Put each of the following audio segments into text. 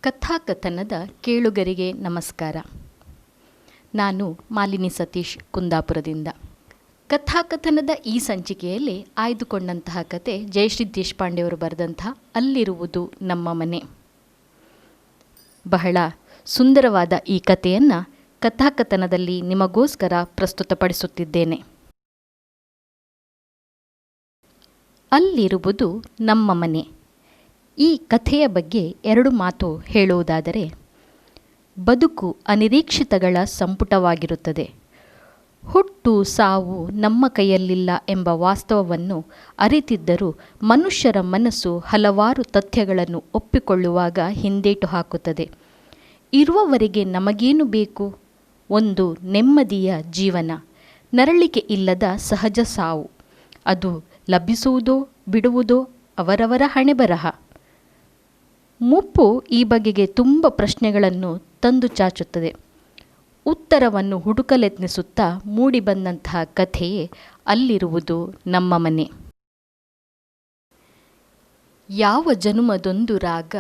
ಕಥಾಕಥನದ ಕೇಳುಗರಿಗೆ ನಮಸ್ಕಾರ. ನಾನು ಮಾಲಿನಿ ಸತೀಶ್, ಕುಂದಾಪುರದಿಂದ. ಕಥಾಕಥನದ ಈ ಸಂಚಿಕೆಯಲ್ಲಿ ಆಯ್ದುಕೊಂಡಂತಹ ಕತೆ ಜಯಶ್ರೀ ದೇಶಪಾಂಡೆಯವರು ಬರೆದಂತಹ ಅಲ್ಲಿರುವುದು ನಮ್ಮ ಮನೆ. ಬಹಳ ಸುಂದರವಾದ ಈ ಕಥೆಯನ್ನು ಕಥಾಕಥನದಲ್ಲಿ ನಿಮಗೋಸ್ಕರ ಪ್ರಸ್ತುತಪಡಿಸುತ್ತಿದ್ದೇನೆ. ಅಲ್ಲಿರುವುದು ನಮ್ಮ ಮನೆ. ಈ ಕಥೆಯ ಬಗ್ಗೆ ಎರಡು ಮಾತು ಹೇಳುವುದಾದರೆ, ಬದುಕು ಅನಿರೀಕ್ಷಿತಗಳ ಸಂಪುಟವಾಗಿರುತ್ತದೆ. ಹುಟ್ಟು ಸಾವು ನಮ್ಮ ಕೈಯಲ್ಲಿಲ್ಲ ಎಂಬ ವಾಸ್ತವವನ್ನು ಅರಿತಿದ್ದರೂ ಮನುಷ್ಯರ ಮನಸ್ಸು ಹಲವಾರು ತಥ್ಯಗಳನ್ನು ಒಪ್ಪಿಕೊಳ್ಳುವಾಗ ಹಿಂದೇಟು ಹಾಕುತ್ತದೆ. ಇರುವವರೆಗೆ ನಮಗೇನು ಬೇಕು? ಒಂದು ನೆಮ್ಮದಿಯ ಜೀವನ, ನರಳಿಕೆ ಇಲ್ಲದ ಸಹಜ ಸಾವು. ಅದು ಲಭಿಸುವುದೋ ಬಿಡುವುದೋ ಅವರವರ ಹಣೆಬರಹ. ಮುಪ್ಪು ಈ ಬಗೆಗೆ ತುಂಬ ಪ್ರಶ್ನೆಗಳನ್ನು ತಂದು ಚಾಚುತ್ತದೆ. ಉತ್ತರವನ್ನು ಹುಡುಕಲೆತ್ನಿಸುತ್ತಾ ಮೂಡಿಬಂದಂತಹ ಕಥೆಯೇ ಅಲ್ಲಿರುವುದು ನಮ್ಮ ಮನೆ. ಯಾವ ಜನುಮದೊಂದು ರಾಗ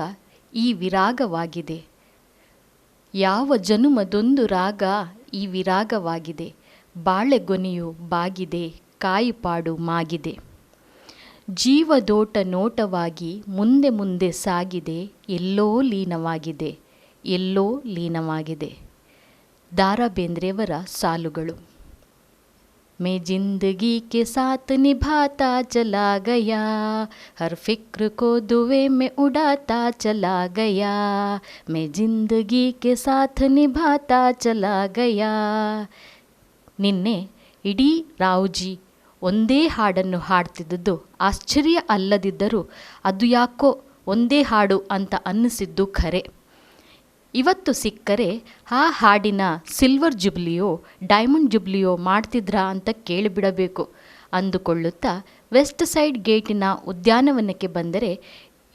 ಈ ವಿರಾಗವಾಗಿದೆ, ಯಾವ ಜನುಮದೊಂದು ರಾಗ ಈ ವಿರಾಗವಾಗಿದೆ, ಬಾಳೆಗೊನೆಯು ಬಾಗಿದೆ, ಕಾಯಿಪಾಡು ಮಾಗಿದೆ. ಜೀವದೋಟ ನೋಟವಾಗಿ ಮುಂದೆ ಮುಂದೆ ಸಾಗಿದೆ, ಎಲ್ಲೋ ಲೀನವಾಗಿದೆ, ಎಲ್ಲೋ ಲೀನವಾಗಿದೆ. ದ ರಾ ಬೇಂದ್ರೆಯವರ ಸಾಲುಗಳು. ಮೇ ಜಿಂದಗಿ ಕೆ ಸಾಥ್ ನಿಭಾತಾ ಚಲಾ ಗಯಾ, ಹರ್ ಫಿಕ್ರ್ ಕೋ ದುವೆ ಮೇ ಉಡಾತಾ ಚಲಾ ಗಯಾ, ಮೇ ಜಿಂದಗಿ ಕೆ ಸಾಥ್ ನಿಭಾತಾ ಚಲಾ ಗಯಾ. ನಿನ್ನೆ ಇಡೀ ರಾವ್ಜಿ ಒಂದೇ ಹಾಡನ್ನು ಹಾಡ್ತಿದ್ದದ್ದು ಆಶ್ಚರ್ಯ ಅಲ್ಲದಿದ್ದರೂ ಅದು ಯಾಕೋ ಒಂದೇ ಹಾಡು ಅಂತ ಅನ್ನಿಸಿದ್ದು ಖರೆ. ಇವತ್ತು ಸಿಕ್ಕರೆ ಆ ಹಾಡಿನ ಸಿಲ್ವರ್ ಜುಬ್ಲಿಯೋ ಡೈಮಂಡ್ ಜುಬ್ಲಿಯೋ ಮಾಡ್ತಿದ್ರಾ ಅಂತ ಕೇಳಿಬಿಡಬೇಕು ಅಂದುಕೊಳ್ಳುತ್ತಾ ವೆಸ್ಟ್ ಸೈಡ್ ಗೇಟಿನ ಉದ್ಯಾನವನಕ್ಕೆ ಬಂದರೆ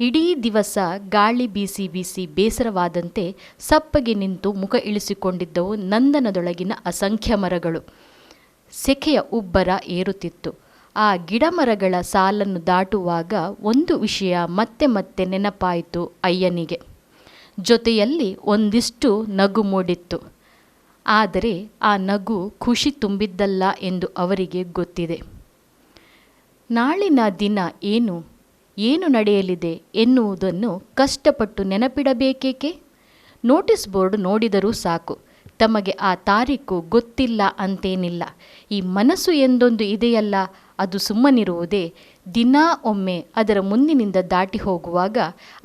ಇಡೀ ದಿವಸ ಗಾಳಿ ಬೀಸಿ ಬೀಸಿ ಬೇಸರವಾದಂತೆ ಸಪ್ಪಗೆ ನಿಂತು ಮುಖ ಇಳಿಸಿಕೊಂಡಿದ್ದವು ನಂದನದೊಳಗಿನ ಅಸಂಖ್ಯ ಮರಗಳು. ಸೆಖೆಯ ಉಬ್ಬರ ಏರುತ್ತಿತ್ತು. ಆ ಗಿಡಮರಗಳ ಸಾಲನ್ನು ದಾಟುವಾಗ ಒಂದು ವಿಷಯ ಮತ್ತೆ ಮತ್ತೆ ನೆನಪಾಯಿತು ಅಯ್ಯನಿಗೆ. ಜೊತೆಯಲ್ಲಿ ಒಂದಿಷ್ಟು ನಗು ಮೂಡಿತ್ತು. ಆದರೆ ಆ ನಗು ಖುಷಿ ತುಂಬಿದ್ದಲ್ಲ ಎಂದು ಅವರಿಗೆ ಗೊತ್ತಿದೆ. ನಾಳಿನ ದಿನ ಏನು ಏನು ನಡೆಯಲಿದೆ ಎನ್ನುವುದನ್ನು ಕಷ್ಟಪಟ್ಟು ನೆನಪಿಡಬೇಕೇಕೆ? ನೋಟಿಸ್ ಬೋರ್ಡ್ ನೋಡಿದರೂ ಸಾಕು. ತಮಗೆ ಆ ತಾರೀಕು ಗೊತ್ತಿಲ್ಲ ಅಂತೇನಿಲ್ಲ. ಈ ಮನಸ್ಸು ಎಂದೊಂದು ಇದೆಯಲ್ಲ, ಅದು ಸುಮ್ಮನಿರುವುದೇ. ದಿನಾ ಒಮ್ಮೆ ಅದರ ಮುಂದಿನಿಂದ ದಾಟಿ ಹೋಗುವಾಗ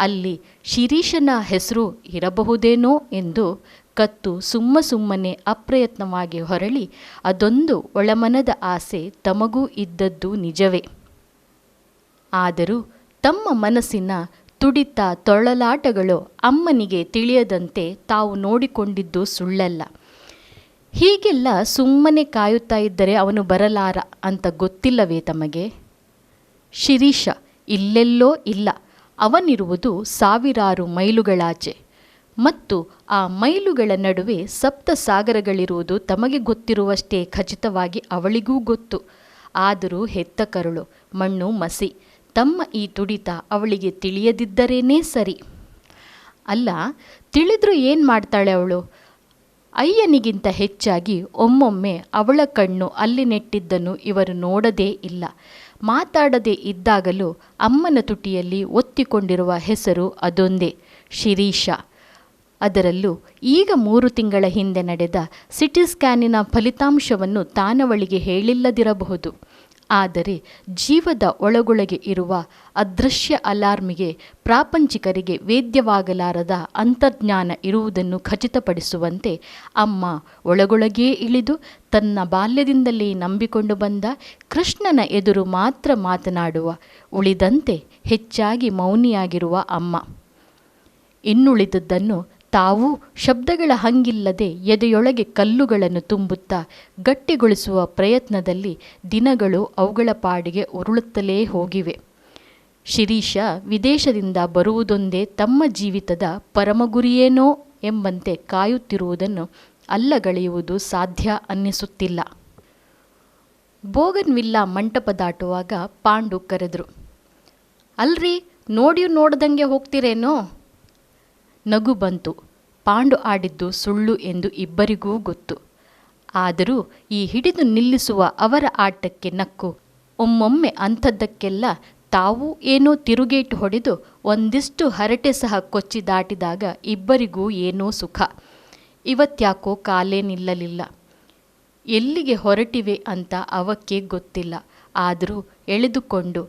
ಅಲ್ಲಿ ಶಿರೀಷನ ಹೆಸರು ಇರಬಹುದೇನೋ ಎಂದು ಕತ್ತು ಸುಮ್ಮನೆ ಅಪ್ರಯತ್ನವಾಗಿ ಹೊರಳಿ ಅದೊಂದು ಒಳಮನದ ಆಸೆ ತಮಗೂ ಇದ್ದದ್ದು ನಿಜವೇ. ಆದರೂ ತಮ್ಮ ಮನಸ್ಸಿನ ತುಡಿತ ತೊಳಲಾಟಗಳು ಅಮ್ಮನಿಗೆ ತಿಳಿಯದಂತೆ ತಾವು ನೋಡಿಕೊಂಡಿದ್ದು ಸುಳ್ಳಲ್ಲ. ಹೀಗೆಲ್ಲ ಸುಮ್ಮನೆ ಕಾಯುತ್ತಾ ಇದ್ದರೆ ಅವನು ಬರಲಾರ ಅಂತ ಗೊತ್ತಿಲ್ಲವೇ ತಮಗೆ? ಶಿರೀಷ ಇಲ್ಲೆಲ್ಲೋ ಇಲ್ಲ, ಅವನಿರುವುದು ಸಾವಿರಾರು ಮೈಲುಗಳಾಚೆ. ಮತ್ತು ಆ ಮೈಲುಗಳ ನಡುವೆ ಸಪ್ತ ಸಾಗರಗಳಿರುವುದು ತಮಗೆ ಗೊತ್ತಿರುವಷ್ಟೇ ಖಚಿತವಾಗಿ ಅವಳಿಗೂ ಗೊತ್ತು. ಆದರೂ ಹೆತ್ತ ಕರುಳು, ಮಣ್ಣು ಮಸಿ. ತಮ್ಮ ಈ ತುಡಿತ ಅವಳಿಗೆ ತಿಳಿಯದಿದ್ದರೇನೇ ಸರಿ. ಅಲ್ಲ, ತಿಳಿದ್ರೂ ಏನು ಮಾಡ್ತಾಳೆ ಅವಳು? ಅಯ್ಯನಿಗಿಂತ ಹೆಚ್ಚಾಗಿ ಒಮ್ಮೊಮ್ಮೆ ಅವಳ ಕಣ್ಣು ಅಲ್ಲಿ ನೆಟ್ಟಿದ್ದನ್ನು ಇವರು ನೋಡದೇ ಇಲ್ಲ. ಮಾತಾಡದೇ ಇದ್ದಾಗಲೂ ಅಮ್ಮನ ತುಟಿಯಲ್ಲಿ ಒತ್ತಿಕೊಂಡಿರುವ ಹೆಸರು ಅದೊಂದೇ, ಶಿರೀಷ. ಅದರಲ್ಲೂ ಈಗ 3 ತಿಂಗಳ ಹಿಂದೆ ನಡೆದ ಸಿಟಿ ಸ್ಕ್ಯಾನಿನ ಫಲಿತಾಂಶವನ್ನು ತಾನವಳಿಗೆ ಹೇಳಿಲ್ಲದಿರಬಹುದು. ಆದರೆ ಜೀವದ ಒಳಗೊಳಗೆ ಇರುವ ಅದೃಶ್ಯ ಅಲಾರ್ಮಿಗೆ ಪ್ರಾಪಂಚಿಕರಿಗೆ ವೇದ್ಯವಾಗಲಾರದ ಅಂತರ್ಜ್ಞಾನ ಇರುವುದನ್ನು ಖಚಿತಪಡಿಸುವಂತೆ ಅಮ್ಮ ಒಳಗೊಳಗೇ ಇಳಿದು ತನ್ನ ಬಾಲ್ಯದಿಂದಲೇ ನಂಬಿಕೊಂಡು ಬಂದ ಕೃಷ್ಣನ ಎದುರು ಮಾತ್ರ ಮಾತನಾಡುವ, ಉಳಿದಂತೆ ಹೆಚ್ಚಾಗಿ ಮೌನಿಯಾಗಿರುವ ಅಮ್ಮ. ಇನ್ನುಳಿದದ್ದನ್ನು ತಾವೂ ಶಬ್ದಗಳ ಹಂಗಿಲ್ಲದೆ ಎದೆಯೊಳಗೆ ಕಲ್ಲುಗಳನ್ನು ತುಂಬುತ್ತಾ ಗಟ್ಟಿಗೊಳಿಸುವ ಪ್ರಯತ್ನದಲ್ಲಿ ದಿನಗಳು ಅವುಗಳ ಪಾಡಿಗೆ ಉರುಳುತ್ತಲೇ ಹೋಗಿವೆ. ಶಿರೀಷ ವಿದೇಶದಿಂದ ಬರುವುದೊಂದೇ ತಮ್ಮ ಜೀವಿತದ ಪರಮಗುರಿಯೇನೋ ಎಂಬಂತೆ ಕಾಯುತ್ತಿರುವುದನ್ನು ಅಲ್ಲಗಳೆಯುವುದು ಸಾಧ್ಯ ಅನ್ನಿಸುತ್ತಿಲ್ಲ. ಬೋಗನ್ವಿಲ್ಲಾ ಮಂಟಪ ದಾಟುವಾಗ ಪಾಂಡು ಕರೆದರು. ಅಲ್ರಿ, ನೋಡ್ದಂಗೆ ಹೋಗ್ತಿರೇನೋ? ನಗು ಬಂತು. ಪಾಂಡು ಆಡಿದ್ದು ಸುಳ್ಳು ಎಂದು ಇಬ್ಬರಿಗೂ ಗೊತ್ತು. ಆದರೂ ಈ ಹಿಡಿದು ನಿಲ್ಲಿಸುವ ಅವರ ಆಟಕ್ಕೆ ನಕ್ಕು ಒಮ್ಮೊಮ್ಮೆ ಅಂಥದ್ದಕ್ಕೆಲ್ಲ ತಾವೂ ಏನೋ ತಿರುಗೇಟು ಹೊಡೆದು ಒಂದಿಷ್ಟು ಹರಟೆ ಸಹ ಕೊಚ್ಚಿ ದಾಟಿದಾಗ ಇಬ್ಬರಿಗೂ ಏನೋ ಸುಖ. ಇವತ್ತ್ಯಾಕೋ ಕಾಲೇ ನಿಲ್ಲಲಿಲ್ಲ. ಎಲ್ಲಿಗೆ ಹೊರಟಿವೆ ಅಂತ ಅವಕ್ಕೆ ಗೊತ್ತಿಲ್ಲ. ಆದರೂ ಎಳೆದುಕೊಂಡು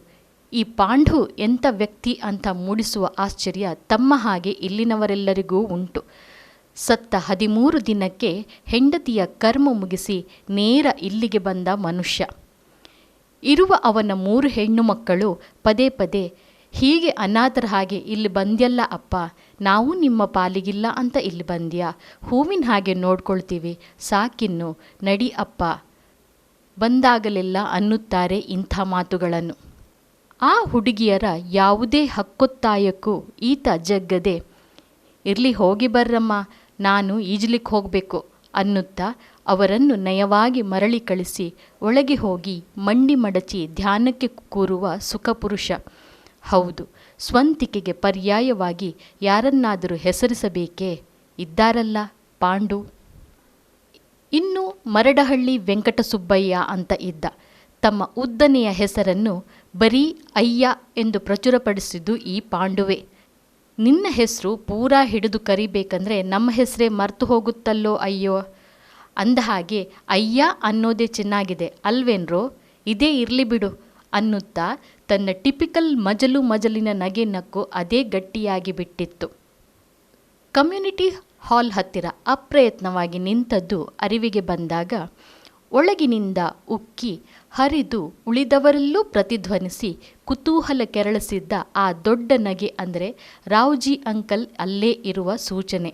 ಈ ಪಾಂಡು ಎಂಥ ವ್ಯಕ್ತಿ ಅಂತ ಮೂಡಿಸುವ ಆಶ್ಚರ್ಯ ತಮ್ಮ ಹಾಗೆ ಇಲ್ಲಿನವರೆಲ್ಲರಿಗೂ ಉಂಟು. ಸತ್ತ 13 ದಿನಕ್ಕೆ ಹೆಂಡತಿಯ ಕರ್ಮ ಮುಗಿಸಿ ನೇರ ಇಲ್ಲಿಗೆ ಬಂದ ಮನುಷ್ಯ. ಇರುವ ಅವನ 3 ಹೆಣ್ಣು ಮಕ್ಕಳು ಪದೇ ಪದೇ ಹೀಗೆ ಅನಾಥರ ಹಾಗೆ ಇಲ್ಲಿ ಬಂದ್ಯಲ್ಲ ಅಪ್ಪ, ನಾವು ನಿಮ್ಮ ಪಾಲಿಗಿಲ್ಲ ಅಂತ ಇಲ್ಲಿ ಬಂದ್ಯಾ, ಹೂವಿನ ಹಾಗೆ ನೋಡ್ಕೊಳ್ತೀವಿ, ಸಾಕಿನ್ನು ನಡಿ ಅಪ್ಪ ಬಂದಾಗಲೆಲ್ಲ ಅನ್ನುತ್ತಾರೆ ಇಂಥ ಮಾತುಗಳನ್ನು. ಆ ಹುಡುಗಿಯರ ಯಾವುದೇ ಹಕ್ಕೊತ್ತಾಯಕ್ಕೂ ಈತ ಜಗ್ಗದೆ, ಇರಲಿ ಹೋಗಿ ಬರ್ರಮ್ಮ, ನಾನು ಈಜಲಿಕ್ಕೆ ಹೋಗಬೇಕು ಅನ್ನುತ್ತಾ ಅವರನ್ನು ನಯವಾಗಿ ಮರಳಿ ಕಳಿಸಿ ಒಳಗೆ ಹೋಗಿ ಮಂಡಿ ಮಡಚಿ ಧ್ಯಾನಕ್ಕೆ ಕೂರುವ ಸುಖಪುರುಷ. ಹೌದು, ಸ್ವಂತಿಕೆಗೆ ಪರ್ಯಾಯವಾಗಿ ಯಾರನ್ನಾದರೂ ಹೆಸರಿಸಬೇಕೇ? ಇದ್ದಾರಲ್ಲ, ಪಾಂಡು. ಇನ್ನು ಮರಡಹಳ್ಳಿ ವೆಂಕಟಸುಬ್ಬಯ್ಯ ಅಂತ ಇದ್ದ. ತಮ್ಮ ಉದ್ದನೆಯ ಹೆಸರನ್ನು ಬರೀ ಅಯ್ಯ ಎಂದು ಪ್ರಚುರಪಡಿಸಿದ್ದು ಈ ಪಾಂಡುವೆ. ನಿನ್ನ ಹೆಸರು ಪೂರಾ ಹಿಡಿದು ಕರಿಬೇಕಂದ್ರೆ ನಮ್ಮ ಹೆಸರೇ ಮರ್ತು ಹೋಗುತ್ತಲ್ಲೋ ಅಯ್ಯೋ. ಅಂದಹಾಗೆ ಅಯ್ಯ ಅನ್ನೋದೇ ಚೆನ್ನಾಗಿದೆ ಅಲ್ವೇನ್ರೋ, ಇದೇ ಇರಲಿ ಬಿಡು ಅನ್ನುತ್ತಾ ತನ್ನ ಟಿಪಿಕಲ್ ಮಜಲಿನ ನಗೆ ನಕ್ಕು ಅದೇ ಗಟ್ಟಿಯಾಗಿ ಬಿಟ್ಟಿತ್ತು. ಕಮ್ಯುನಿಟಿ ಹಾಲ್ ಹತ್ತಿರ ಅಪ್ರಯತ್ನವಾಗಿ ನಿಂತದ್ದು ಅರಿವಿಗೆ ಬಂದಾಗ ಒಳಗಿನಿಂದ ಉಕ್ಕಿ ಹರಿದು ಉಳಿದವರಲ್ಲೂ ಪ್ರತಿಧ್ವನಿಸಿ ಕುತೂಹಲ ಕೆರಳಿಸಿದ್ದ ಆ ದೊಡ್ಡ ನಗೆ ಅಂದರೆ ರಾವ್ಜಿ ಅಂಕಲ್ ಅಲ್ಲೇ ಇರುವ ಸೂಚನೆ.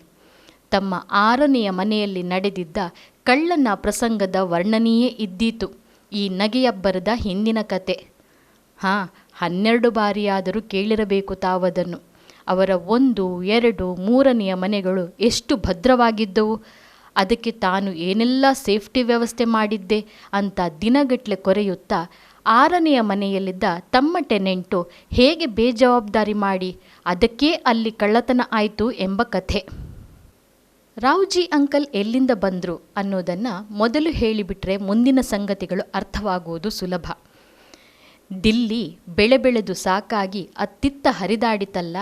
ತಮ್ಮ 6ನೆಯ ಮನೆಯಲ್ಲಿ ನಡೆದಿದ್ದ ಕಳ್ಳನ ಪ್ರಸಂಗದ ವರ್ಣನೆಯೇ ಇದ್ದೀತು ಈ ನಗೆಯಬ್ಬರದ ಹಿಂದಿನ ಕತೆ. 12 ಬಾರಿಯಾದರೂ ಕೇಳಿರಬೇಕು ತಾವದನ್ನು. ಅವರ 1, 2, 3ನೆಯ ಮನೆಗಳು ಎಷ್ಟು ಭದ್ರವಾಗಿದ್ದವು, ಅದಕ್ಕೆ ತಾನು ಏನೆಲ್ಲ ಸೇಫ್ಟಿ ವ್ಯವಸ್ಥೆ ಮಾಡಿದ್ದೆ ಅಂತ ದಿನಗಟ್ಟಲೆ ಕೊರೆಯುತ್ತಾ 6ನೆಯ ಮನೆಯಲ್ಲಿದ್ದ ತಮ್ಮ ಟೆನೆಂಟು ಹೇಗೆ ಬೇಜವಾಬ್ದಾರಿ ಮಾಡಿ ಅದಕ್ಕೇ ಅಲ್ಲಿ ಕಳ್ಳತನ ಆಯಿತು ಎಂಬ ಕಥೆ. ರಾವ್ಜಿ ಅಂಕಲ್ ಎಲ್ಲಿಂದ ಬಂದರು ಅನ್ನೋದನ್ನು ಮೊದಲು ಹೇಳಿಬಿಟ್ರೆ ಮುಂದಿನ ಸಂಗತಿಗಳು ಅರ್ಥವಾಗುವುದು ಸುಲಭ. ದಿಲ್ಲಿ ಬೆಳೆದು ಸಾಕಾಗಿ ಅತ್ತಿತ್ತ ಹರಿದಾಡಿತಲ್ಲ,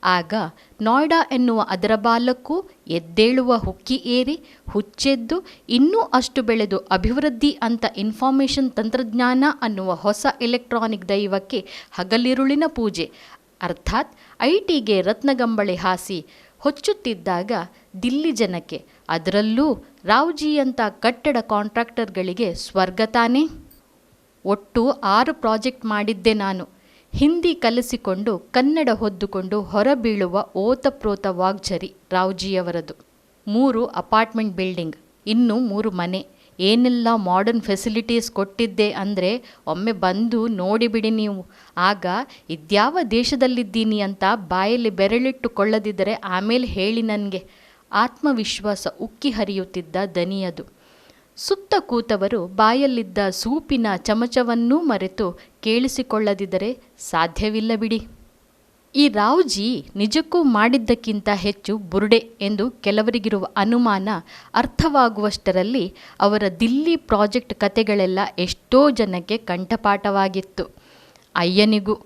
ಆಗ ನೋಯ್ಡಾ ಎನ್ನುವ ಅದರ ಬಾಲಕ್ಕೂ ಎದ್ದೇಳುವ ಹುಕ್ಕಿ ಏರಿ ಹುಚ್ಚೆದ್ದು ಇನ್ನೂ ಅಷ್ಟು ಬೆಳೆದು ಅಭಿವೃದ್ಧಿ ಅಂತ ಇನ್ಫಾರ್ಮೇಷನ್ ತಂತ್ರಜ್ಞಾನ ಅನ್ನುವ ಹೊಸ ಎಲೆಕ್ಟ್ರಾನಿಕ್ ದೈವಕ್ಕೆ ಹಗಲಿರುಳಿನ ಪೂಜೆ, ಅರ್ಥಾತ್ ಐಟಿಗೆ ರತ್ನಗಂಬಳಿ ಹಾಸಿ ಹೊಚ್ಚುತ್ತಿದ್ದಾಗ ದಿಲ್ಲಿ ಜನಕ್ಕೆ, ಅದರಲ್ಲೂ ರಾವ್ಜಿಯಂಥ ಕಟ್ಟಡ ಕಾಂಟ್ರಾಕ್ಟರ್ಗಳಿಗೆ ಸ್ವರ್ಗ ತಾನೇ. ಒಟ್ಟು 6 ಪ್ರಾಜೆಕ್ಟ್ ಮಾಡಿದ್ದೆ ನಾನು. ಹಿಂದಿ ಕಲಿಸಿಕೊಂಡು ಕನ್ನಡ ಹೊದ್ದುಕೊಂಡು ಹೊರಬೀಳುವ ಓತಪ್ರೋತ ವಾಗ್ಝರಿ ರಾವ್ಜಿಯವರದು. 3 ಅಪಾರ್ಟ್ಮೆಂಟ್ ಬಿಲ್ಡಿಂಗ್, ಇನ್ನೂ 3 ಮನೆ. ಏನೆಲ್ಲ ಮಾಡರ್ನ್ ಫೆಸಿಲಿಟೀಸ್ ಕೊಟ್ಟಿದ್ದೆ ಅಂದರೆ ಒಮ್ಮೆ ಬಂದು ನೋಡಿಬಿಡಿ ನೀವು. ಆಗ ಇದ್ಯಾವ ದೇಶದಲ್ಲಿದ್ದೀನಿ ಅಂತ ಬಾಯಲ್ಲಿ ಬೆರಳಿಟ್ಟುಕೊಳ್ಳದಿದ್ದರೆ ಆಮೇಲೆ ಹೇಳಿ ನನಗೆ. ಆತ್ಮವಿಶ್ವಾಸ ಉಕ್ಕಿ ಹರಿಯುತ್ತಿದ್ದ ದನಿಯದು. ಸುತ್ತ ಕೂತವರು ಬಾಯಲ್ಲಿದ್ದ ಸೂಪಿನ ಚಮಚವನ್ನೂ ಮರೆತು ಕೇಳಿಸಿಕೊಳ್ಳದಿದ್ದರೆ ಸಾಧ್ಯವಿಲ್ಲ ಬಿಡಿ. ಈ ರಾವ್ಜಿ ನಿಜಕ್ಕೂ ಮಾಡಿದ್ದಕ್ಕಿಂತ ಹೆಚ್ಚು ಬುರುಡೆ ಎಂದು ಕೆಲವರಿಗಿರುವ ಅನುಮಾನ ಅರ್ಥವಾಗುವಷ್ಟರಲ್ಲಿ ಅವರ ದಿಲ್ಲಿ ಪ್ರಾಜೆಕ್ಟ್ ಕತೆಗಳೆಲ್ಲ ಎಷ್ಟೋ ಜನಕ್ಕೆ ಕಂಠಪಾಠವಾಗಿತ್ತು, ಅಯ್ಯನಿಗೂ.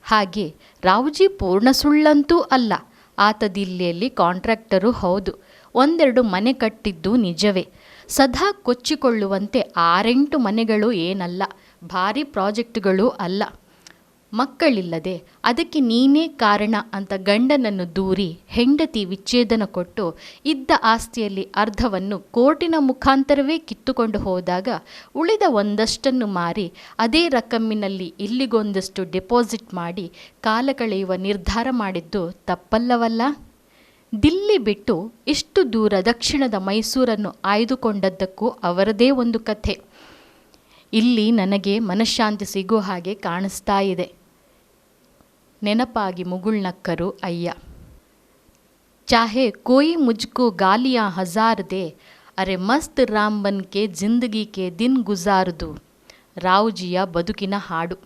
ಹಾಗೆ ರಾವ್ಜಿ ಪೂರ್ಣ ಸುಳ್ಳಂತೂ ಅಲ್ಲ. ಆತ ದಿಲ್ಲಿಯಲ್ಲಿ ಕಾಂಟ್ರಾಕ್ಟರು ಹೌದು, 1-2 ಮನೆ ಕಟ್ಟಿದ್ದು ನಿಜವೇ. ಸದಾ ಕೊಚ್ಚಿಕೊಳ್ಳುವಂತೆ 6-8 ಮನೆಗಳು ಏನಲ್ಲ, ಭಾರಿ ಪ್ರಾಜೆಕ್ಟ್ಗಳೂ ಅಲ್ಲ. ಮಕ್ಕಳಿಲ್ಲದೆ ಅದಕ್ಕೆ ನೀನೇ ಕಾರಣ ಅಂತ ಗಂಡನನ್ನು ದೂರಿ ಹೆಂಡತಿ ವಿಚ್ಛೇದನ ಕೊಟ್ಟು ಇದ್ದ ಆಸ್ತಿಯಲ್ಲಿ ಅರ್ಧವನ್ನು ಕೋರ್ಟಿನ ಮುಖಾಂತರವೇ ಕಿತ್ತುಕೊಂಡು ಹೋದಾಗ ಉಳಿದ ಒಂದಷ್ಟನ್ನು ಮಾರಿ ಅದೇ ರಕಮ್ಮಿನಲ್ಲಿ ಇಲ್ಲಿಗೊಂದಷ್ಟು ಡೆಪಾಸಿಟ್ ಮಾಡಿ ಕಾಲ ಕಳೆಯುವ ನಿರ್ಧಾರ ಮಾಡಿದ್ದು ತಪ್ಪಲ್ಲವಲ್ಲ. ದಿಲ್ಲಿ ಬಿಟ್ಟು ಇಷ್ಟು ದೂರ ದಕ್ಷಿಣದ ಮೈಸೂರನ್ನು ಆಯ್ದುಕೊಂಡದ್ದಕ್ಕೂ ಅವರದೇ ಒಂದು ಕಥೆ. ಇಲ್ಲಿ ನನಗೆ ಮನಃಶಾಂತಿ ಸಿಗೋ ಹಾಗೆ ಕಾಣಿಸ್ತಾ ಇದೆ. ನೆನಪಾಗಿ ಮುಗುಳ್ನಕ್ಕರು ಅಯ್ಯ. ಚಾಹೆ ಕೋಯಿ ಮುಜ್ಕೋ ಗಾಲಿಯಾ ಹಜಾರ್ ದೇ, ಅರೆ ಮಸ್ತ್ ರಾಂಬನ್ ಕೆ ಜಿಂದಗಿ ಕೆ ದಿನ್ ಗುಜಾರ್ದು. ರಾವ್ಜಿಯ ಬದುಕಿನ ಹಾಡು.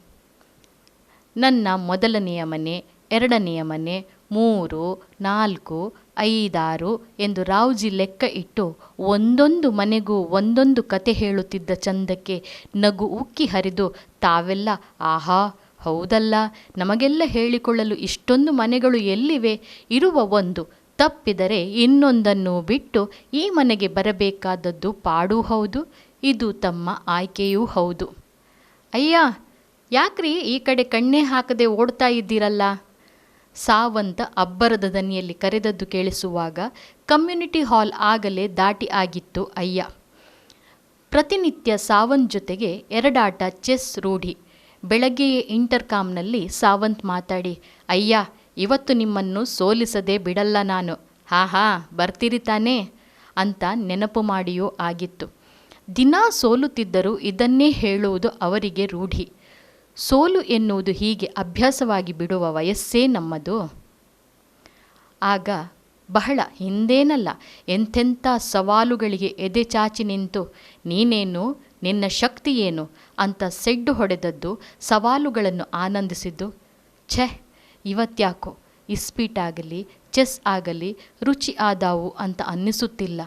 ನನ್ನ ಮೊದಲನೆಯ ಮನೆ, 2ನೆಯ ಮನೆ, 3, 4, ಐದಾರು ಎಂದು ರಾವ್ಜಿ ಲೆಕ್ಕ ಇಟ್ಟು ಒಂದೊಂದು ಮನೆಗೂ ಒಂದೊಂದು ಕತೆ ಹೇಳುತ್ತಿದ್ದ ಚಂದಕ್ಕೆ ನಗು ಉಕ್ಕಿ ಹರಿದು ತಾವೆಲ್ಲ ಆಹಾ ಹೌದಲ್ಲ, ನಮಗೆಲ್ಲ ಹೇಳಿಕೊಳ್ಳಲು ಇಷ್ಟೊಂದು ಮನೆಗಳು ಎಲ್ಲಿವೆ, ಇರುವ ಒಂದು ತಪ್ಪಿದರೆ ಇನ್ನೊಂದನ್ನು ಬಿಟ್ಟು ಈ ಮನೆಗೆ ಬರಬೇಕಾದದ್ದು ಪಾಡೂ ಹೌದು, ಇದು ತಮ್ಮ ಆಯ್ಕೆಯೂ ಹೌದು. ಅಯ್ಯ ಯಾಕ್ರಿ ಈ ಕಡೆ ಕಣ್ಣೇ ಹಾಕದೆ ಓಡ್ತಾ ಇದ್ದೀರಲ್ಲ? ಸಾವಂತ ಅಬ್ಬರದ ದನಿಯಲ್ಲಿ ಕರೆದದ್ದು ಕೇಳಿಸುವಾಗ ಕಮ್ಯುನಿಟಿ ಹಾಲ್ ಆಗಲೇ ದಾಟಿ ಆಗಿತ್ತು ಅಯ್ಯ. ಪ್ರತಿನಿತ್ಯ ಸಾವಂತ್ ಜೊತೆಗೆ ಎರಡಾಟ ಚೆಸ್ ರೂಢಿ. ಬೆಳಗ್ಗೆಯೇ ಇಂಟರ್ಕಾಮ್ನಲ್ಲಿ ಸಾವಂತ್ ಮಾತಾಡಿ, ಅಯ್ಯ ಇವತ್ತು ನಿಮ್ಮನ್ನು ಸೋಲಿಸದೆ ಬಿಡಲ್ಲ ನಾನು, ಹಾ ಬರ್ತೀರಿ ತಾನೇ ಅಂತ ನೆನಪು ಮಾಡಿಯೂ ಆಗಿತ್ತು. ದಿನಾ ಸೋಲುತ್ತಿದ್ದರೂ ಇದನ್ನೇ ಹೇಳುವುದು ಅವರಿಗೆ ರೂಢಿ. ಸೋಲು ಎನ್ನುವುದು ಹೀಗೆ ಅಭ್ಯಾಸವಾಗಿ ಬಿಡುವ ವಯಸ್ಸೇ ನಮ್ಮದು. ಆಗ ಬಹಳ ಹಿಂದೇನಲ್ಲ ಎಂಥೆಂಥ ಸವಾಲುಗಳಿಗೆ ಎದೆ ಚಾಚಿ ನಿಂತು ನೀನೇನು, ನಿನ್ನ ಶಕ್ತಿ ಏನು ಅಂತ ಸೆಡ್ಡು ಹೊಡೆದದ್ದು, ಸವಾಲುಗಳನ್ನು ಆನಂದಿಸಿದ್ದು. ಛೆ, ಇವತ್ತ್ಯಾಕೋ ಇಸ್ಪೀಟಾಗಲಿ ಚೆಸ್ ಆಗಲಿ ರುಚಿ ಆದಾವು ಅಂತ ಅನ್ನಿಸುತ್ತಿಲ್ಲ.